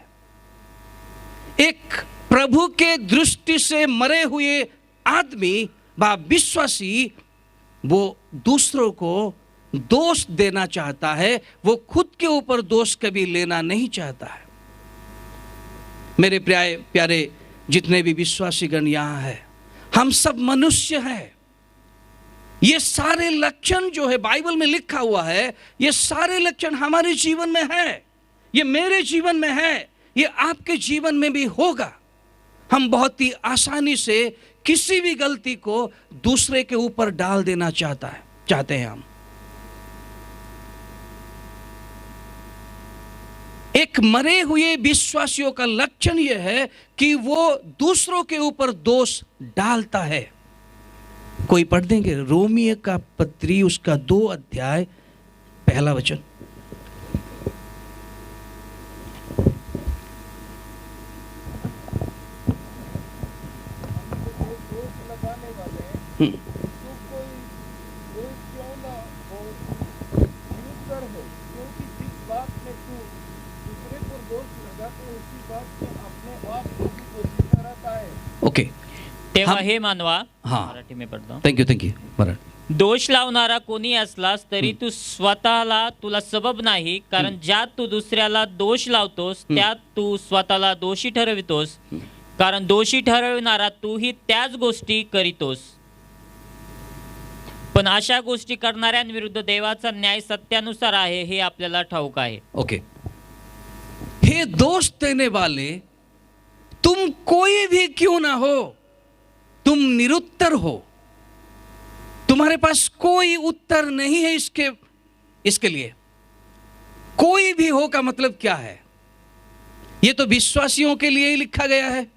एक प्रभु के दृष्टि से मरे हुए आदमी व विश्वासी वो दूसरों को दोष देना चाहता है, वो खुद के ऊपर दोष कभी लेना नहीं चाहता है। मेरे प्यारे जितने भी विश्वासीगण यहां हैं, हम सब मनुष्य हैं। ये सारे लक्षण जो है बाइबल में लिखा हुआ है, ये सारे लक्षण हमारे जीवन में है, ये मेरे जीवन में है, ये आपके जीवन में भी होगा। हम बहुत ही आसानी से किसी भी गलती को दूसरे के ऊपर डाल देना चाहते हैं। हम एक मरे हुए विश्वासियों का लक्षण यह है कि वो दूसरों के ऊपर दोष डालता है। कोई पढ़ देंगे रोमियो का पत्री, उसका 2 अध्याय 1 वचन। ओके, तेव्हा हे मानवा, हाँ, मराठी में पढ़तो, थँक यू मराठी। दोष लावणारा कोणी असलास तरी तू स्वतःला तुला सबब नाही, कारण ज्यात तू दुसऱ्याला दोष लावतोस त्यात तू स्वतःला दोषी ठरवितोस, कारण दोषी ठरविणारा तूही त्याच गोष्टी करीतोस। पण अशा गोष्टी करणाऱ्यांविरुद्ध देवाचा न्याय सत्यानुसार आहे हे आपल्याला ठाऊक आहे। ओके, हे दोष देने वाले, तुम कोई भी क्यों ना हो, तुम निरुत्तर हो, तुम्हारे पास कोई उत्तर नहीं है इसके लिए। कोई भी हो का मतलब क्या है? ये तो विश्वासियों के लिए ही लिखा गया है।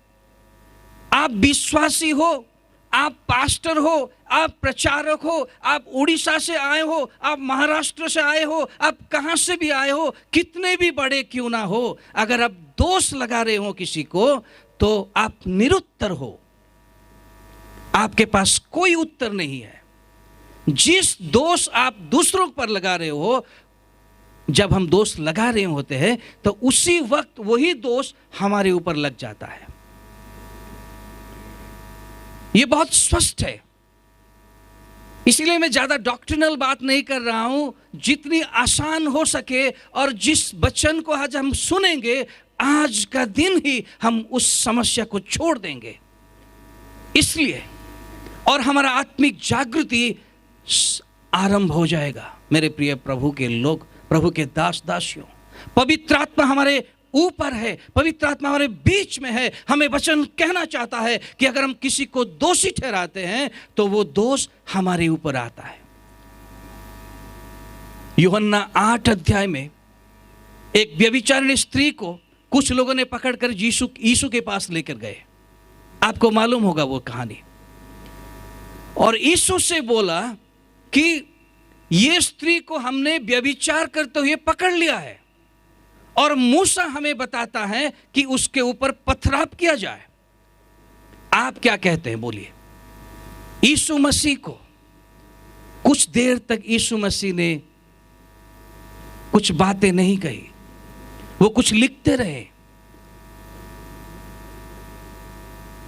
आप विश्वासी हो, आप पास्टर हो, आप प्रचारक हो, आप उड़ीसा से आए हो, आप महाराष्ट्र से आए हो, आप कहां से भी आए हो, कितने भी बड़े क्यों ना हो, अगर आप दोष लगा रहे हो किसी को, तो आप निरुत्तर हो। आपके पास कोई उत्तर नहीं है। जिस दोष आप दूसरों पर लगा रहे हो, जब हम दोष लगा रहे होते हैं तो उसी वक्त वही दोष हमारे ऊपर लग जाता है। यह बहुत स्पष्ट है। इसीलिए मैं ज्यादा डॉक्ट्रिनल बात नहीं कर रहा हूं, जितनी आसान हो सके, और जिस वचन को आज हम सुनेंगे, आज का दिन ही हम उस समस्या को छोड़ देंगे। इसलिए और हमारा आत्मिक जागृति आरंभ हो जाएगा। मेरे प्रिय प्रभु के लोग, प्रभु के दास दासियों, पवित्र आत्मा हमारे ऊपर है, पवित्र आत्मा हमारे बीच में है। हमें वचन कहना चाहता है कि अगर हम किसी को दोषी ठहराते हैं तो वो दोष हमारे ऊपर आता है। यूहन्ना 8 अध्याय में एक व्यभिचारिणी स्त्री को कुछ लोगों ने पकड़कर यीशु के पास लेकर गए। आपको मालूम होगा वो कहानी। और यीशु से बोला कि ये स्त्री को हमने व्यभिचार करते हुए पकड़ लिया है, और मूसा हमें बताता है कि उसके ऊपर पथराव किया जाए। आप क्या कहते हैं, बोलिए। यीशु मसीह को कुछ देर तक यीशु मसीह ने कुछ बातें नहीं कही, वो कुछ लिखते रहे।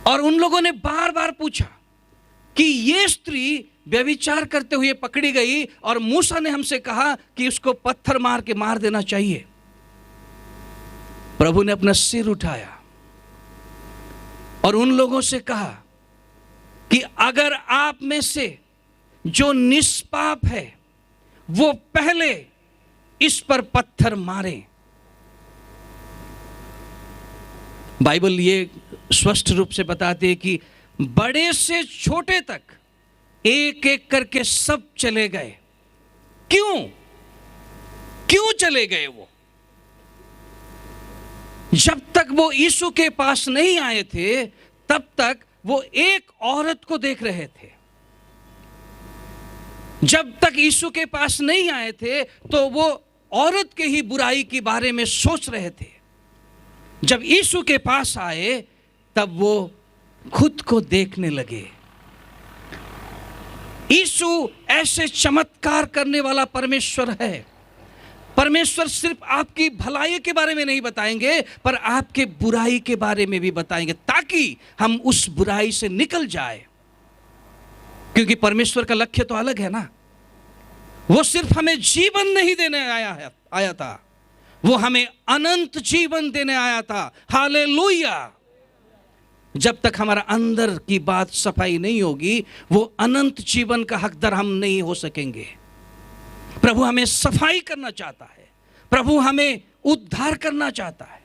और उन लोगों ने बार बार पूछा कि ये स्त्री व्यभिचार करते हुए पकड़ी गई, और मूसा ने हमसे कहा कि उसको पत्थर मार के मार देना चाहिए। प्रभु ने अपना सिर उठाया और उन लोगों से कहा कि अगर आप में से जो निष्पाप है वो पहले इस पर पत्थर मारे। बाइबल ये स्पष्ट रूप से बताती है कि बड़े से छोटे तक एक एक करके सब चले गए। क्यों चले गए? वो जब तक वो यीशु के पास नहीं आए थे, तब तक वो एक औरत को देख रहे थे। जब तक यीशु के पास नहीं आए थे तो वो औरत के ही बुराई के बारे में सोच रहे थे। जब यीशु के पास आए तब वो खुद को देखने लगे। यीशु ऐसे चमत्कार करने वाला परमेश्वर है। परमेश्वर सिर्फ आपकी भलाई के बारे में नहीं बताएंगे, पर आपके बुराई के बारे में भी बताएंगे, ताकि हम उस बुराई से निकल जाए। क्योंकि परमेश्वर का लक्ष्य तो अलग है ना। वो सिर्फ हमें जीवन नहीं देने आया था, वो हमें अनंत जीवन देने आया था। हालेलुया। जब तक हमारा अंदर की बात सफाई नहीं होगी, वो अनंत जीवन का हकदार हम नहीं हो सकेंगे। प्रभु हमें सफाई करना चाहता है, प्रभु हमें उद्धार करना चाहता है।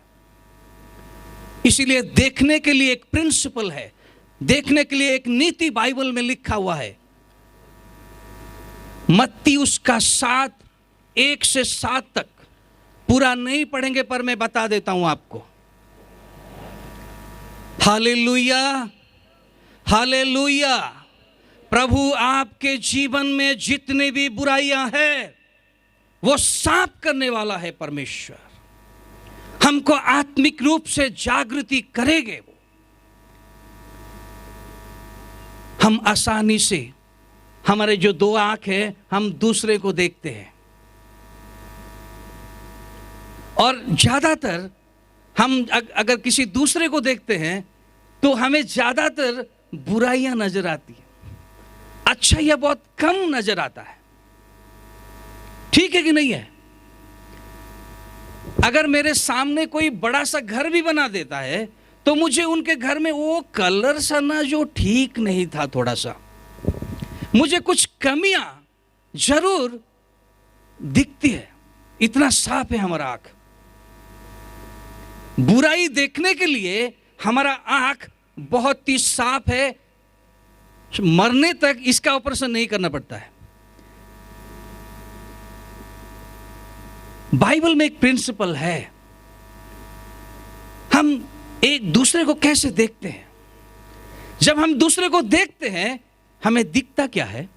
इसीलिए देखने के लिए एक प्रिंसिपल है, देखने के लिए एक नीति बाइबल में लिखा हुआ है। मत्ती उसका 1 से 7 तक पूरा नहीं पढ़ेंगे, पर मैं बता देता हूं आपको। Hallelujah, hallelujah. प्रभु आपके जीवन में जितने भी बुराइयां हैं वो साफ करने वाला है परमेश्वर। हमको आत्मिक रूप से जागृति करेंगे वो। हम आसानी से, हमारे जो 2 आंख है, हम दूसरे को देखते हैं, और ज्यादातर हम अगर किसी दूसरे को देखते हैं तो हमें ज्यादातर बुराइयां नजर आती है, अच्छा या बहुत कम नजर आता है। ठीक है कि नहीं है? अगर मेरे सामने कोई बड़ा सा घर भी बना देता है तो मुझे उनके घर में वो कलर सा ना जो ठीक नहीं था, थोड़ा सा मुझे कुछ कमियां जरूर दिखती है। इतना साफ है हमारा आंख। बुराई देखने के लिए हमारा आंख बहुत ही साफ है, मरने तक इसका ऑपरेशन नहीं करना पड़ता है। बाइबल में एक प्रिंसिपल है हम एक दूसरे को कैसे देखते हैं? जब हम दूसरे को देखते हैं, हमें दिखता क्या है?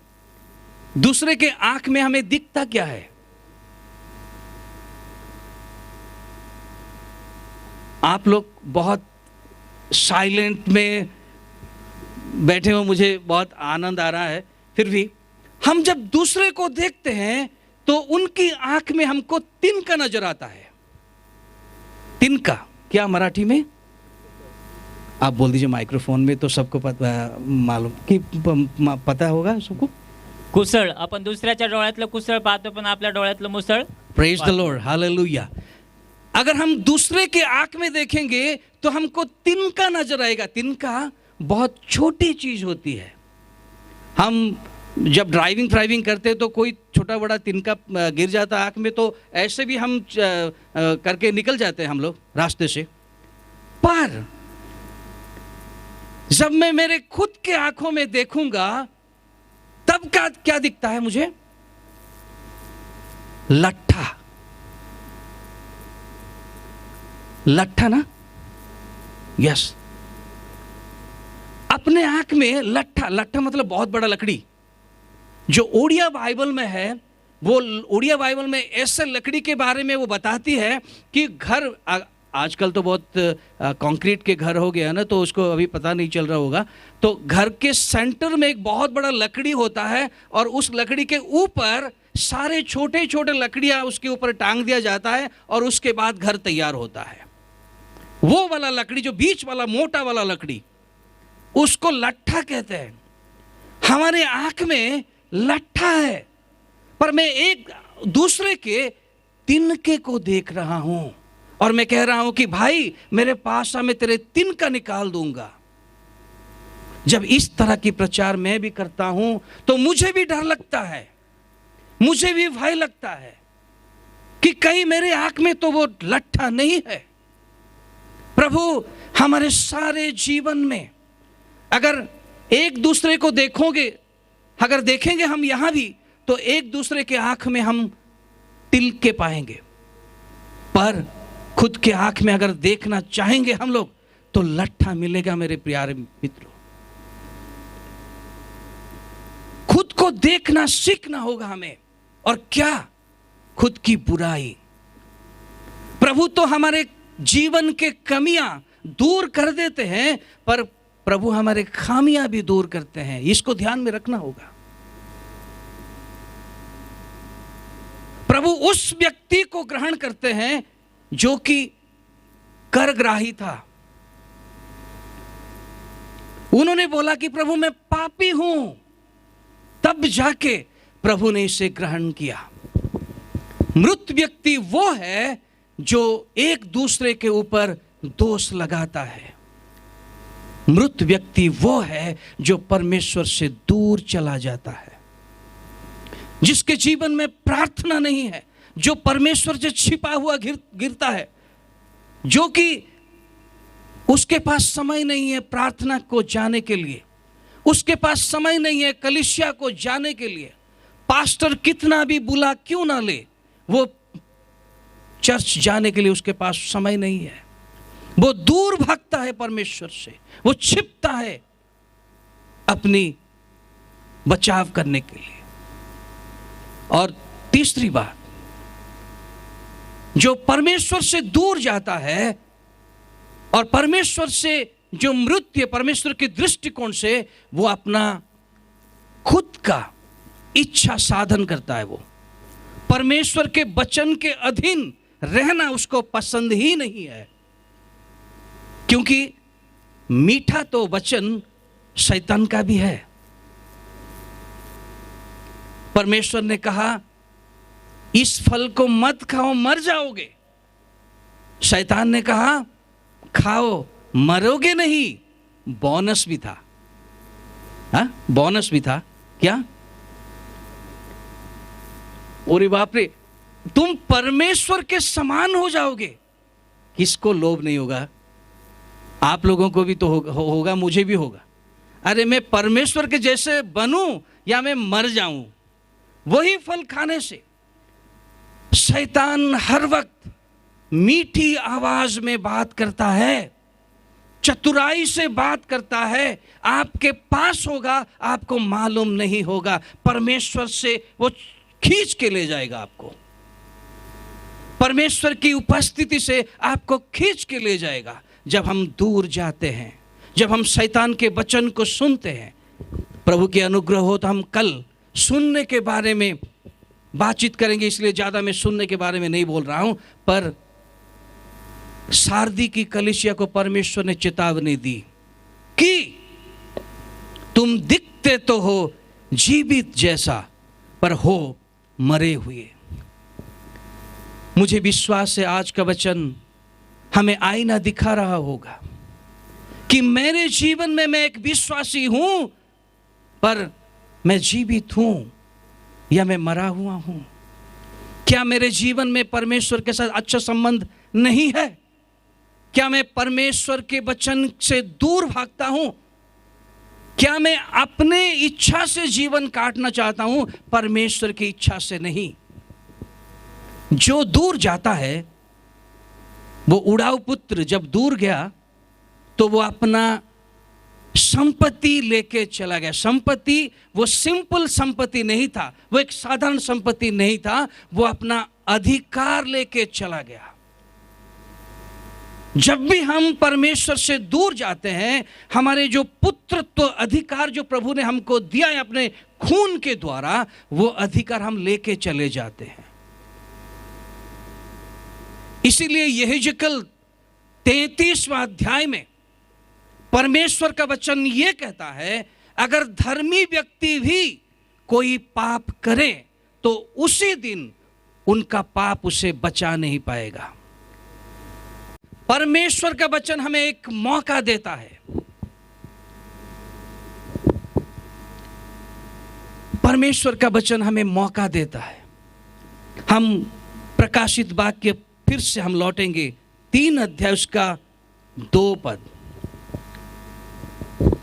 दूसरे के आंख में हमें दिखता क्या है? आप लोग बहुत साइलेंट में बैठे हो, मुझे बहुत आनंद आ रहा है। फिर भी हम जब दूसरे को देखते हैं तो उनकी आंख में हमको तिनका नजर आता है। तिनका क्या मराठी में? आप बोल दीजिए माइक्रोफोन में, तो सबको पता मालूम कि पता होगा सबको। कुसळ, आपण दुसऱ्याच्या डोळ्यातलं कुसळ पाहतो पण आपल्या डोळ्यातलं मुसळ। Praise the Lord, hallelujah. अगर हम दूसरे के आंख में देखेंगे तो हमको तिनका नजर आएगा। तिनका बहुत छोटी चीज होती है। हम जब ड्राइविंग करते हैं तो कोई छोटा बड़ा तिनका गिर जाता आंख में तो ऐसे भी हम करके निकल जाते हैं हम लोग रास्ते से। पर जब मैं मेरे खुद के आंखों में देखूंगा तब क्या दिखता है मुझे? लट्ठा। लट्ठा ना? यस। अपने आंख में लट्ठा। लट्ठा मतलब बहुत बड़ा लकड़ी। जो ओडिया बाइबल में है, वो ओडिया बाइबल में ऐसे लकड़ी के बारे में वो बताती है कि घर, आजकल तो बहुत कंक्रीट के घर हो गया ना, तो उसको अभी पता नहीं चल रहा होगा। तो घर के सेंटर में एक बहुत बड़ा लकड़ी होता है और उस लकड़ी के ऊपर सारे छोटे छोटे लकड़ियां उसके ऊपर टांग दिया जाता है और उसके बाद घर तैयार होता है। वो वाला लकड़ी, जो बीच वाला मोटा वाला लकड़ी, उसको लट्ठा कहते हैं। हमारे आंख में लट्ठा है, पर मैं एक दूसरे के तिनके को देख रहा हूं और मैं कह रहा हूं कि भाई मेरे पास आ, मैं तेरे तिनका निकाल दूंगा। जब इस तरह की प्रचार मैं भी करता हूं तो मुझे भी डर लगता है, मुझे भी भय लगता है कि कहीं मेरे आंख में तो वो लट्ठा नहीं है। प्रभु हमारे सारे जीवन में अगर एक दूसरे को देखोगे, अगर देखेंगे हम यहां भी, तो एक दूसरे के आंख में हम तिनके पाएंगे। पर खुद के आंख में अगर देखना चाहेंगे हम लोग तो लट्ठा मिलेगा। मेरे प्यारे मित्रों, खुद को देखना सीखना होगा हमें। और क्या? खुद की बुराई। प्रभु तो हमारे जीवन के कमियां दूर कर देते हैं, पर प्रभु हमारे खामियां भी दूर करते हैं। इसको ध्यान में रखना होगा। प्रभु उस व्यक्ति को ग्रहण करते हैं जो कि करग्राही था। उन्होंने बोला कि प्रभु मैं पापी हूं, तब जाके प्रभु ने इसे ग्रहण किया। मृत व्यक्ति वो है जो एक दूसरे के ऊपर दोष लगाता है। मृत व्यक्ति वो है जो परमेश्वर से दूर चला जाता है, जिसके जीवन में प्रार्थना नहीं है, जो परमेश्वर से छिपा हुआ गिरता है, जो कि उसके पास समय नहीं है प्रार्थना को जाने के लिए, उसके पास समय नहीं है कलीसिया को जाने के लिए। पास्टर कितना भी बुला क्यों ना ले, वो चर्च जाने के लिए उसके पास समय नहीं है। वो दूर भागता है परमेश्वर से, वो छिपता है अपनी बचाव करने के लिए। और तीसरी बात, जो परमेश्वर से दूर जाता है और परमेश्वर से जो मृत्यु, परमेश्वर के दृष्टिकोण से वो अपना खुद का इच्छा साधन करता है। वो परमेश्वर के वचन के अधीन रहना उसको पसंद ही नहीं है, क्योंकि मीठा तो वचन शैतान का भी है। परमेश्वर ने कहा इस फल को मत खाओ मर जाओगे। शैतान ने कहा खाओ मरोगे नहीं। बोनस भी था, हाँ बोनस भी था। क्या? ओरे बाप रे, तुम परमेश्वर के समान हो जाओगे। किसको लोभ नहीं होगा? आप लोगों को भी तो होगा, मुझे भी होगा। अरे मैं परमेश्वर के जैसे बनूं या मैं मर जाऊं, वही फल खाने से। शैतान हर वक्त मीठी आवाज में बात करता है, चतुराई से बात करता है, आपके पास होगा, आपको मालूम नहीं होगा। परमेश्वर से वो खींच के ले जाएगा आपको, परमेश्वर की उपस्थिति से आपको खींच के ले जाएगा। जब हम दूर जाते हैं, जब हम शैतान के वचन को सुनते हैं, प्रभु की अनुग्रह हो तो हम कल सुनने के बारे में बातचीत करेंगे, इसलिए ज्यादा मैं सुनने के बारे में नहीं बोल रहा हूं। पर सारदी की कलीसिया को परमेश्वर ने चेतावनी दी कि तुम दिखते तो हो जीवित जैसा, पर हो मरे हुए। मुझे विश्वास है आज का वचन हमें आईना दिखा रहा होगा कि मेरे जीवन में मैं एक विश्वासी हूं, पर मैं जीवित हूं या मैं मरा हुआ हूं। क्या मेरे जीवन में परमेश्वर के साथ अच्छा संबंध नहीं है? क्या मैं परमेश्वर के वचन से दूर भागता हूं? क्या मैं अपने इच्छा से जीवन काटना चाहता हूं, परमेश्वर की इच्छा से नहीं? जो दूर जाता है, वो उड़ाऊ पुत्र जब दूर गया तो वो अपना संपत्ति लेके चला गया। संपत्ति वो सिंपल संपत्ति नहीं था, वो एक साधारण संपत्ति नहीं था, वो अपना अधिकार लेके चला गया। जब भी हम परमेश्वर से दूर जाते हैं, हमारे जो पुत्रत्व अधिकार जो प्रभु ने हमको दिया है अपने खून के द्वारा, वो अधिकार हम लेके चले जाते हैं। इसीलिए यहेजकेल 33वां अध्याय में परमेश्वर का वचन ये कहता है, अगर धर्मी व्यक्ति भी कोई पाप करे तो उसी दिन उनका पाप उसे बचा नहीं पाएगा। परमेश्वर का वचन हमें एक मौका देता है। परमेश्वर का वचन हमें मौका देता है। हम प्रकाशित वाक्य फिर से हम लौटेंगे, 3 अध्याय उसका 2 पद।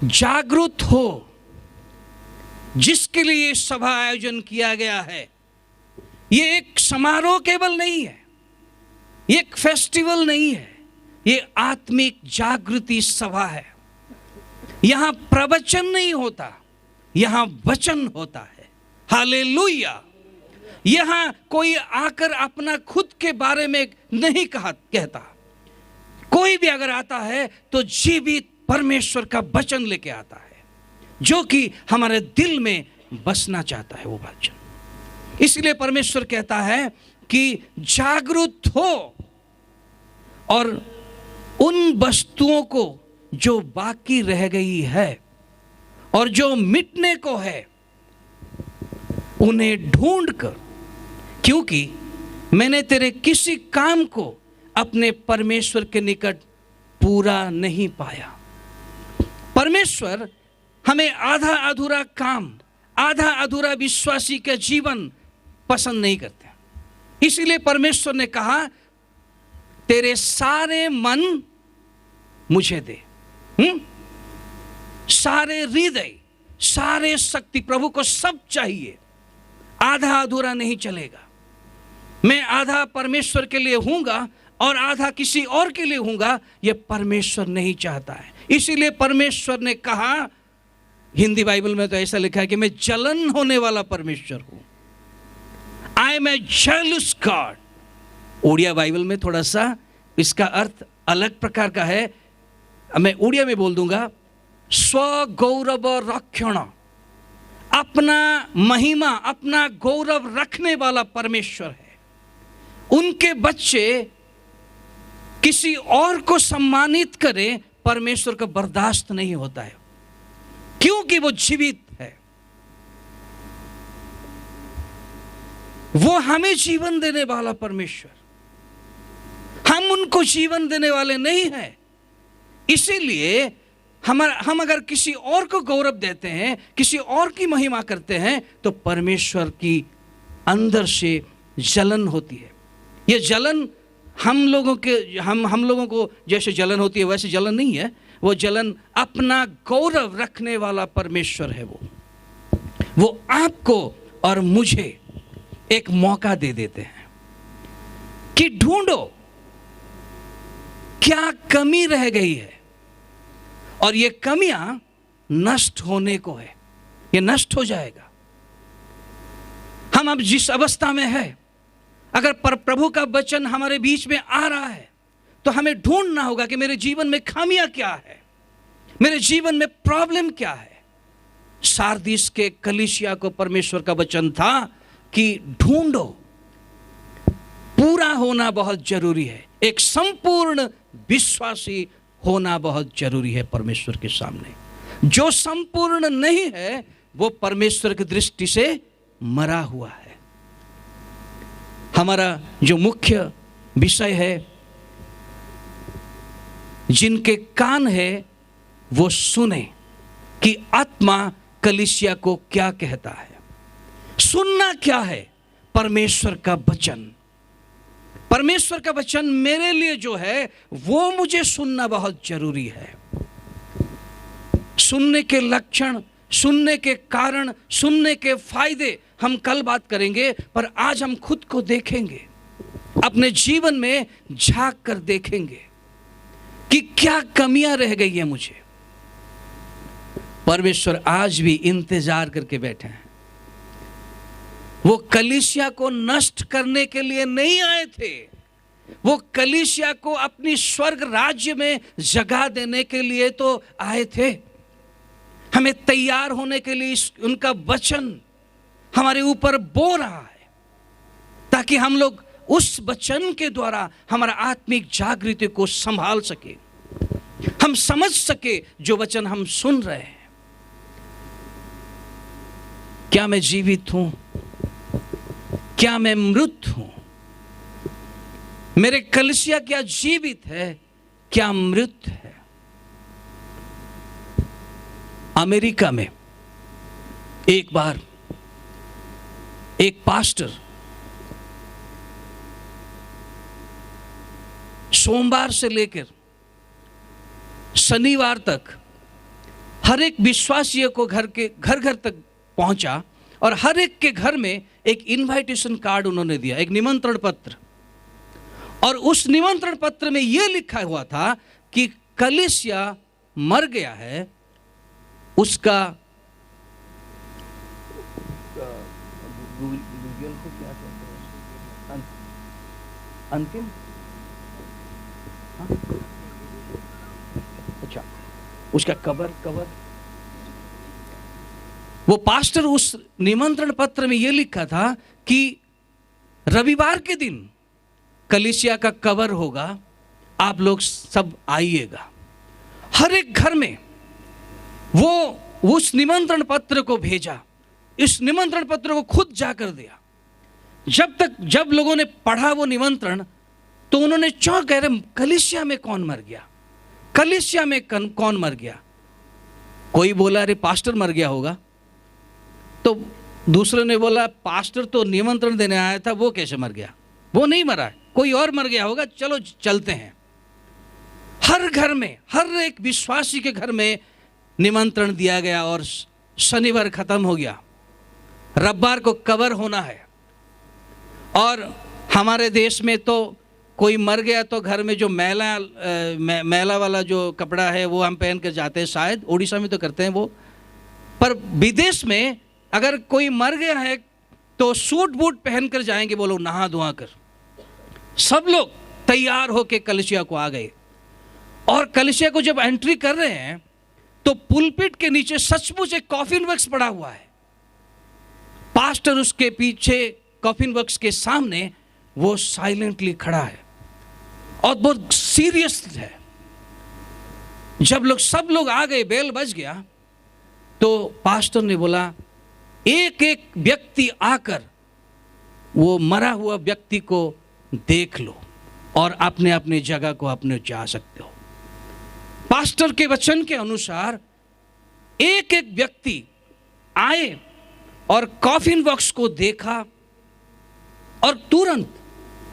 जागरूक हो, जिसके लिए ये सभा आयोजन किया गया है। ये एक समारोह केवल नहीं है, ये एक फेस्टिवल नहीं है, ये आत्मिक जागृति सभा है। यहां प्रवचन नहीं होता, यहां वचन होता है। हालेलुया। यहां कोई आकर अपना खुद के बारे में नहीं कहता। कोई भी अगर आता है तो जीवित परमेश्वर का वचन लेके आता है, जो कि हमारे दिल में बसना चाहता है वो वचन। इसलिए परमेश्वर कहता है कि जागरूक हो और उन वस्तुओं को जो बाकी रह गई है और जो मिटने को है, उन्हें ढूंढ कर, क्योंकि मैंने तेरे किसी काम को अपने परमेश्वर के निकट पूरा नहीं पाया। परमेश्वर हमें आधा अधूरा काम, आधा अधूरा विश्वासी का जीवन पसंद नहीं करते। इसीलिए परमेश्वर ने कहा, तेरे सारे मन मुझे दे। सारे हृदय, सारे शक्ति, प्रभु को सब चाहिए। आधा अधूरा नहीं चलेगा। मैं आधा परमेश्वर के लिए हूंगा और आधा किसी और के लिए हूंगा, यह परमेश्वर नहीं चाहता है। इसीलिए परमेश्वर ने कहा, हिंदी बाइबल में तो ऐसा लिखा है कि मैं जलन होने वाला परमेश्वर हूं। I am a jealous God. Odia Bible में थोड़ा सा इसका अर्थ अलग प्रकार का है, मैं उड़िया में बोल दूंगा। स्व गौरव रक्षण, अपना महिमा, अपना गौरव रखने वाला परमेश्वर है। उनके बच्चे किसी और को सम्मानित करें, परमेश्वर को बर्दाश्त नहीं होता है, क्योंकि वो जीवित है। वो हमें जीवन देने वाला परमेश्वर, हम उनको जीवन देने वाले नहीं हैं। इसीलिए हम अगर किसी और को गौरव देते हैं, किसी और की महिमा करते हैं, तो परमेश्वर की अंदर से जलन होती है। ये जलन हम लोगों को जैसे जलन होती है वैसे जलन नहीं है। वो जलन अपना गौरव रखने वाला परमेश्वर है। वो आपको और मुझे एक मौका दे देते हैं कि ढूंढो, क्या कमी रह गई है, और ये कमियां नष्ट होने को है, ये नष्ट हो जाएगा। हम अब जिस अवस्था में है, अगर प्रभु का वचन हमारे बीच में आ रहा है तो हमें ढूंढना होगा कि मेरे जीवन में खामियां क्या है, मेरे जीवन में प्रॉब्लम क्या है। सारदीस के कलीसिया को परमेश्वर का वचन था कि ढूंढो, पूरा होना बहुत जरूरी है, एक संपूर्ण विश्वासी होना बहुत जरूरी है परमेश्वर के सामने। जो संपूर्ण नहीं है वो परमेश्वर की दृष्टि से मरा हुआ है। हमारा जो मुख्य विषय है, जिनके कान है वो सुने कि आत्मा कलीसिया को क्या कहता है। सुनना क्या है? परमेश्वर का वचन। परमेश्वर का वचन मेरे लिए जो है वो मुझे सुनना बहुत जरूरी है। सुनने के लक्षण, सुनने के कारण, सुनने के फायदे हम कल बात करेंगे, पर आज हम खुद को देखेंगे, अपने जीवन में झांक कर देखेंगे कि क्या कमियां रह गई है मुझे। परमेश्वर आज भी इंतजार करके बैठे हैं। वो कलीसिया को नष्ट करने के लिए नहीं आए थे, वो कलीसिया को अपनी स्वर्ग राज्य में जगह देने के लिए तो आए थे। हमें तैयार होने के लिए उनका वचन हमारे ऊपर बो रहा है, ताकि हम लोग उस वचन के द्वारा हमारा आत्मिक जागृति को संभाल सके, हम समझ सके जो वचन हम सुन रहे हैं। क्या मैं जीवित हूं? क्या मैं मृत हूं? मेरे कलीसिया क्या जीवित है, क्या मृत है? अमेरिका में एक बार एक पास्टर सोमवार से लेकर शनिवार तक हर एक विश्वासी को घर घर तक पहुंचा, और हर एक के घर में एक इनविटेशन कार्ड उन्होंने दिया, एक निमंत्रण पत्र। और उस निमंत्रण पत्र में यह लिखा हुआ था कि कलीसिया मर गया है, उसका अंतिम, अच्छा, उसका कवर। वो पास्टर उस निमंत्रण पत्र में यह लिखा था कि रविवार के दिन कलीसिया का कवर होगा, आप लोग सब आइएगा। हर एक घर में वो उस निमंत्रण पत्र को भेजा, इस निमंत्रण पत्र को खुद जाकर दिया। जब लोगों ने पढ़ा वो निमंत्रण, तो उन्होंने चौंक गए, कलीसिया में कौन मर गया, कलीसिया में कौन मर गया। कोई बोला अरे पास्टर मर गया होगा, तो दूसरे ने बोला पास्टर तो निमंत्रण देने आया था, वो कैसे मर गया, वो नहीं मरा है, कोई और मर गया होगा, चलो चलते हैं। हर घर में, हर एक विश्वासी के घर में निमंत्रण दिया गया, और शनिवार खत्म हो गया, रविवार को कवर होना है। और हमारे देश में तो कोई मर गया तो घर में जो मैला वाला जो कपड़ा है वो हम पहन कर जाते हैं, शायद उड़ीसा में तो करते हैं वो। पर विदेश में अगर कोई मर गया है तो सूट बूट पहन कर जाएंगे वो लोग, नहा धोआ कर। सब लोग तैयार होकर कलीसिया को आ गए, और कलीसिया को जब एंट्री कर रहे हैं तो पुलपिट के नीचे सचमुच एक कॉफिन बॉक्स पड़ा हुआ है। पास्टर उसके पीछे कॉफिन बॉक्स के सामने वो साइलेंटली खड़ा है और बहुत सीरियस है। जब सब लोग आ गए, बेल बज गया, तो पास्टर ने बोला एक एक व्यक्ति आकर वो मरा हुआ व्यक्ति को देख लो और अपने अपने जगह को अपने जा सकते हो। पास्टर के वचन के अनुसार एक एक व्यक्ति आए और कॉफिन बॉक्स को देखा, और तुरंत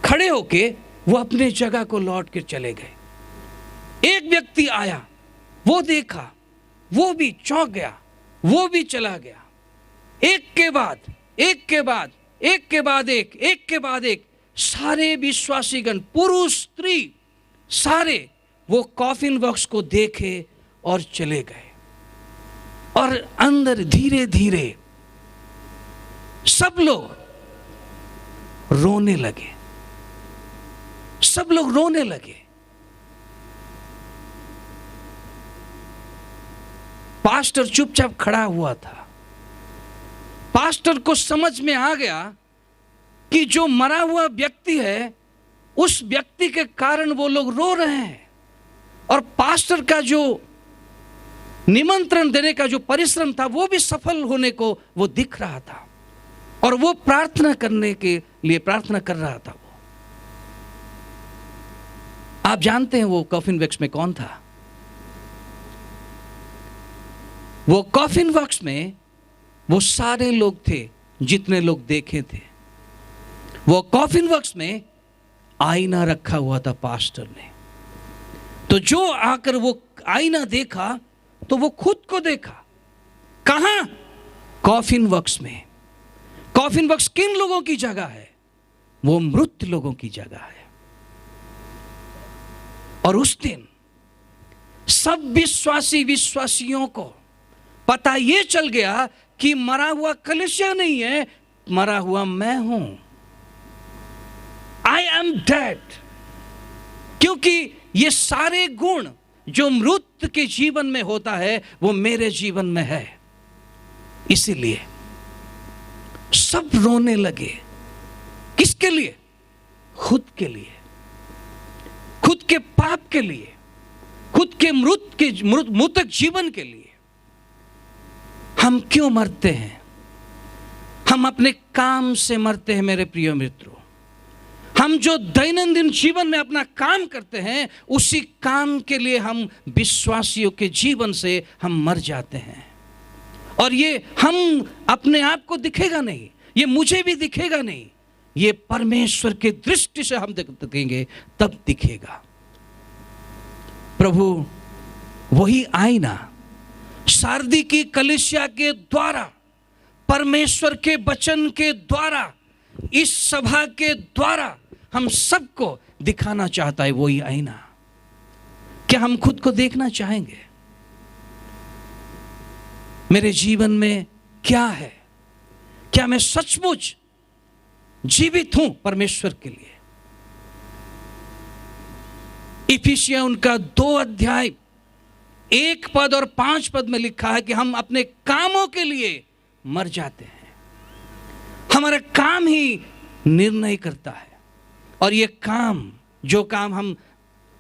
खड़े होके वो अपने जगह को लौट कर चले गए। एक व्यक्ति आया, वो देखा, वो भी चौंक गया, वो भी चला गया। एक के बाद एक सारे विश्वासीगण, पुरुष स्त्री सारे वो कॉफिन बॉक्स को देखे और चले गए। और अंदर धीरे धीरे सब लोग रोने लगे, सब लोग रोने लगे। पास्टर चुपचाप खड़ा हुआ था। पास्टर को समझ में आ गया कि जो मरा हुआ व्यक्ति है, उस व्यक्ति के कारण वो लोग रो रहे हैं। और पास्टर का जो निमंत्रण देने का जो परिश्रम था, वो भी सफल होने को वो दिख रहा था। और वो प्रार्थना करने के लिए प्रार्थना कर रहा था। वो आप जानते हैं वो कॉफिन बॉक्स में कौन था? वो कॉफिन बॉक्स में वो सारे लोग थे जितने लोग देखे थे। वो कॉफिन बॉक्स में आईना रखा हुआ था पास्टर ने। तो जो आकर वो आईना देखा तो वो खुद को देखा। कहां? कॉफिन बॉक्स में। कॉफिन बॉक्स किन लोगों की जगह है? वो मृत लोगों की जगह है। और उस दिन सब विश्वासियों को पता ये चल गया कि मरा हुआ कलीसिया नहीं है, मरा हुआ मैं हूं। I am dead. क्योंकि ये सारे गुण जो मृत के जीवन में होता है वो मेरे जीवन में है। इसीलिए सब रोने लगे। किसके लिए? खुद के लिए, खुद के पाप के लिए, खुद के मृतक जीवन के लिए। हम क्यों मरते हैं? हम अपने काम से मरते हैं मेरे प्रिय मित्रों। हम जो दैनंदिन जीवन में अपना काम करते हैं, उसी काम के लिए हम विश्वासियों के जीवन से हम मर जाते हैं। और ये हम अपने आप को दिखेगा नहीं, ये मुझे भी दिखेगा नहीं, ये परमेश्वर के दृष्टि से हम देखेंगे तब दिखेगा। प्रभु वही आईना सारदी की कलीसिया के द्वारा, परमेश्वर के वचन के द्वारा, इस सभा के द्वारा हम सबको दिखाना चाहता है। वही आईना। क्या हम खुद को देखना चाहेंगे? मेरे जीवन में क्या है? क्या मैं सचमुच जीवित हूं परमेश्वर के लिए? इफिसियों उनका 2 अध्याय 1 पद और 5 पद में लिखा है कि हम अपने कामों के लिए मर जाते हैं। हमारा काम ही निर्णय करता है। और ये काम, जो काम हम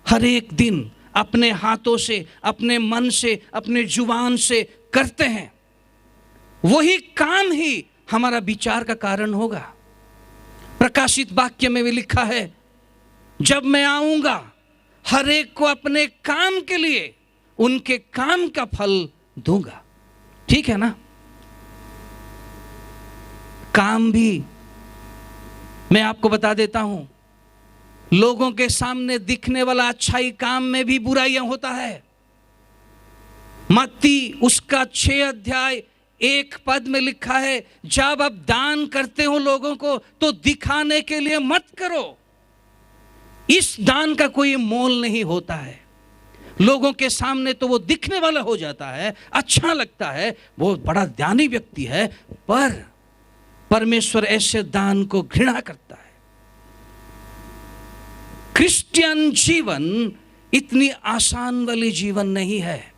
हर एक दिन अपने हाथों से, अपने मन से, अपने जुबान से करते हैं, वही काम ही हमारा विचार का कारण होगा। प्रकाशित वाक्य में भी लिखा है, जब मैं आऊंगा हर एक को अपने काम के लिए उनके काम का फल दूंगा। ठीक है ना? काम भी मैं आपको बता देता हूं, लोगों के सामने दिखने वाला अच्छाई काम में भी बुराइयां होता है। मत्ती उसका 6 अध्याय 1 पद में लिखा है, जब आप दान करते हो लोगों को तो दिखाने के लिए मत करो। इस दान का कोई मोल नहीं होता है। लोगों के सामने तो वो दिखने वाला हो जाता है, अच्छा लगता है, वो बड़ा दानी व्यक्ति है, पर परमेश्वर ऐसे दान को घृणा करता है। क्रिश्चियन जीवन इतनी आसान वाली जीवन नहीं है।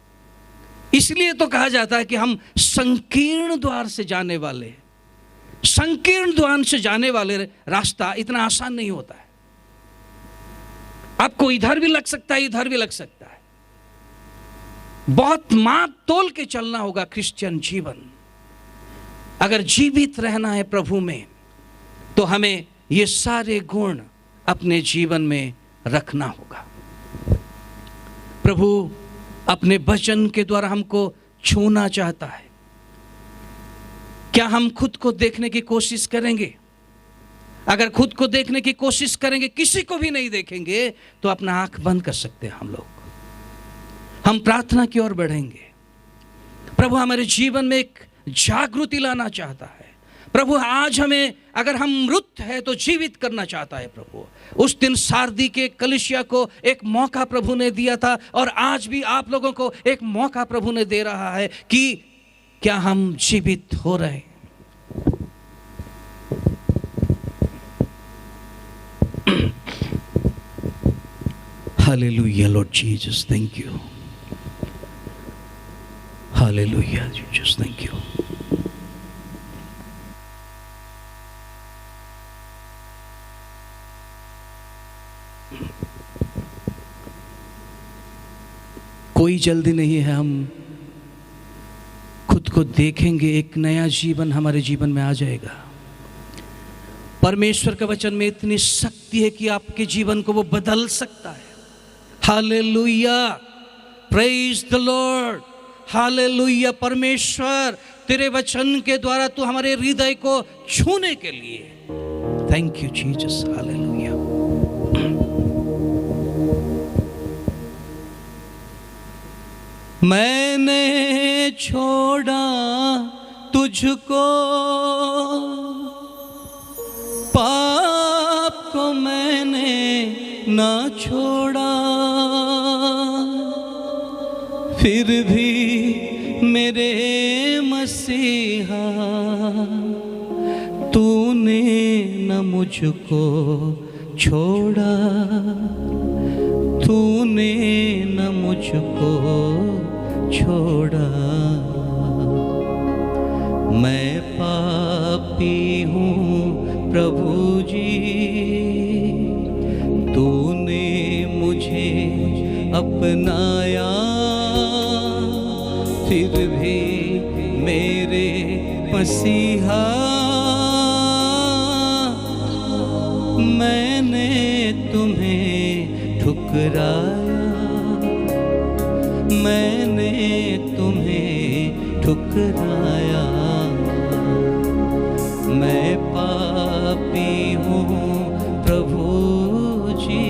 इसलिए तो कहा जाता है कि हम संकीर्ण द्वार से जाने वाले, संकीर्ण द्वार से जाने वाले रास्ता इतना आसान नहीं होता है। आपको इधर भी लग सकता है, इधर भी लग सकता है। बहुत माप तोल के चलना होगा क्रिश्चियन जीवन। अगर जीवित रहना है प्रभु में, तो हमें ये सारे गुण अपने जीवन में रखना होगा। प्रभु अपने वचन के द्वारा हमको छूना चाहता है। क्या हम खुद को देखने की कोशिश करेंगे? अगर खुद को देखने की कोशिश करेंगे, किसी को भी नहीं देखेंगे, तो अपना आंख बंद कर सकते हैं हम लोग। हम प्रार्थना की ओर बढ़ेंगे। प्रभु हमारे जीवन में एक जागृति लाना चाहता है। प्रभु आज हमें, अगर हम मृत है तो जीवित करना चाहता है प्रभु। उस दिन सारदी के कलीसिया को एक मौका प्रभु ने दिया था, और आज भी आप लोगों को एक मौका प्रभु ने दे रहा है कि क्या हम जीवित हो रहे हैं। Hallelujah, Lord Jesus, thank you. Hallelujah, Jesus, thank you. कोई जल्दी नहीं है, हम खुद को देखेंगे, एक नया जीवन हमारे जीवन में आ जाएगा। परमेश्वर के वचन में इतनी शक्ति है कि आपके जीवन को वो बदल सकता है। Hallelujah, praise the Lord, hallelujah. परमेश्वर तेरे वचन के द्वारा तू हमारे हृदय को छूने के लिए, थैंक यू जीसस, हालेलुया। मैंने छोड़ा तुझको, पाप को मैंने ना छोड़ा, फिर भी मेरे मसीहा तूने न मुझको छोड़ा, तूने न मुझको छोड़ा। मैं पापी हूँ प्रभु जी, तूने मुझे अपनाया, फिर भी मेरे मसीहा मैंने तुम्हें ठुकराया, मैंने तुम्हें ठुकराया। मैं पापी हूँ प्रभु जी।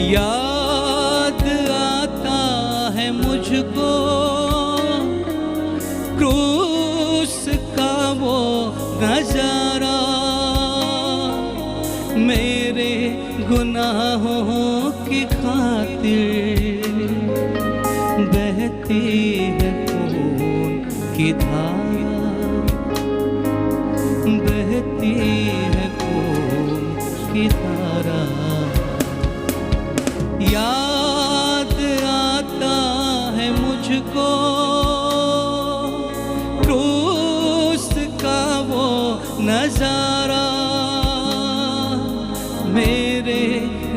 याद आता है मुझको क्रूस का वो नजारा, मेरे गुनाहों की खातिर बहती है खून की धारा, बहती है खून की धारा। याद आता है मुझको क्रूस का वो नजारा, मेरे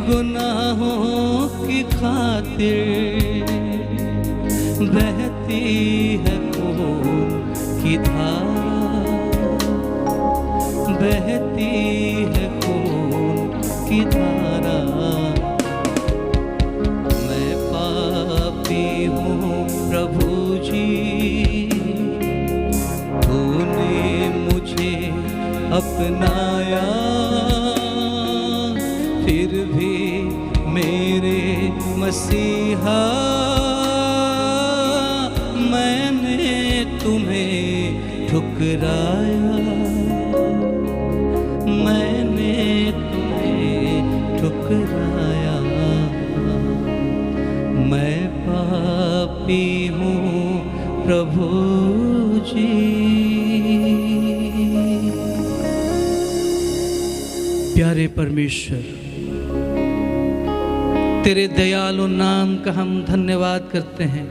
गुनाहों की खातिर बहती है खून की धारा, बहती है खून की धारा। प्रभु जी, तूने मुझे अपनाया, फिर भी मेरे मसीहा मैंने तुम्हें ठुकराया, मैंने तुम्हें ठुकराया। मैं पापी हूँ प्रभु जी। प्यारे परमेश्वर, तेरे दयालु नाम का हम धन्यवाद करते हैं।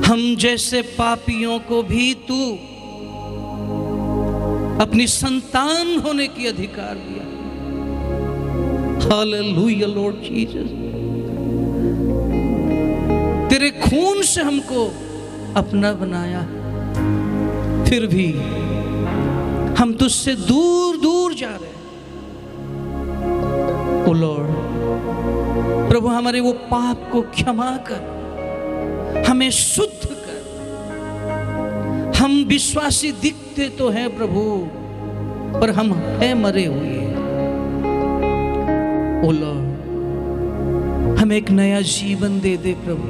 हम जैसे पापियों को भी तू अपनी संतान होने की अधिकार दिया। हालेलुया लॉर्ड जीसस, तेरे खून से हमको अपना बनाया, फिर भी हम तुझसे दूर दूर जा रहे हैं। ओ लॉर्ड, हमारे वो पाप को क्षमा कर, हमें शुद्ध कर। हम विश्वासी दिखते तो हैं प्रभु, पर हम हैं मरे हुए। ओ लॉर्ड, हमें एक नया जीवन दे दे प्रभु।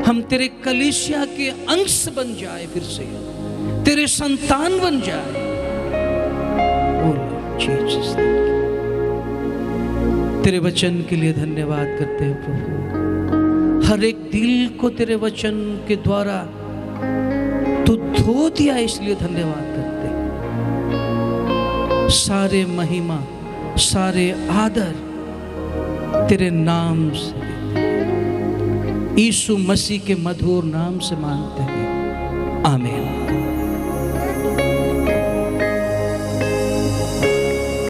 हम तेरे कलीसिया के अंश बन जाए, फिर से तेरे संतान बन जाए। ओ लॉर्ड जीसस, तेरे वचन के लिए धन्यवाद करते हैं प्रभु। हर एक दिल को तेरे वचन के द्वारा तू धो दिया, इसलिए धन्यवाद करते हैं। सारे महिमा, सारे आदर तेरे नाम से, यीशु मसीह के मधुर नाम से मांगते हैं, आमीन।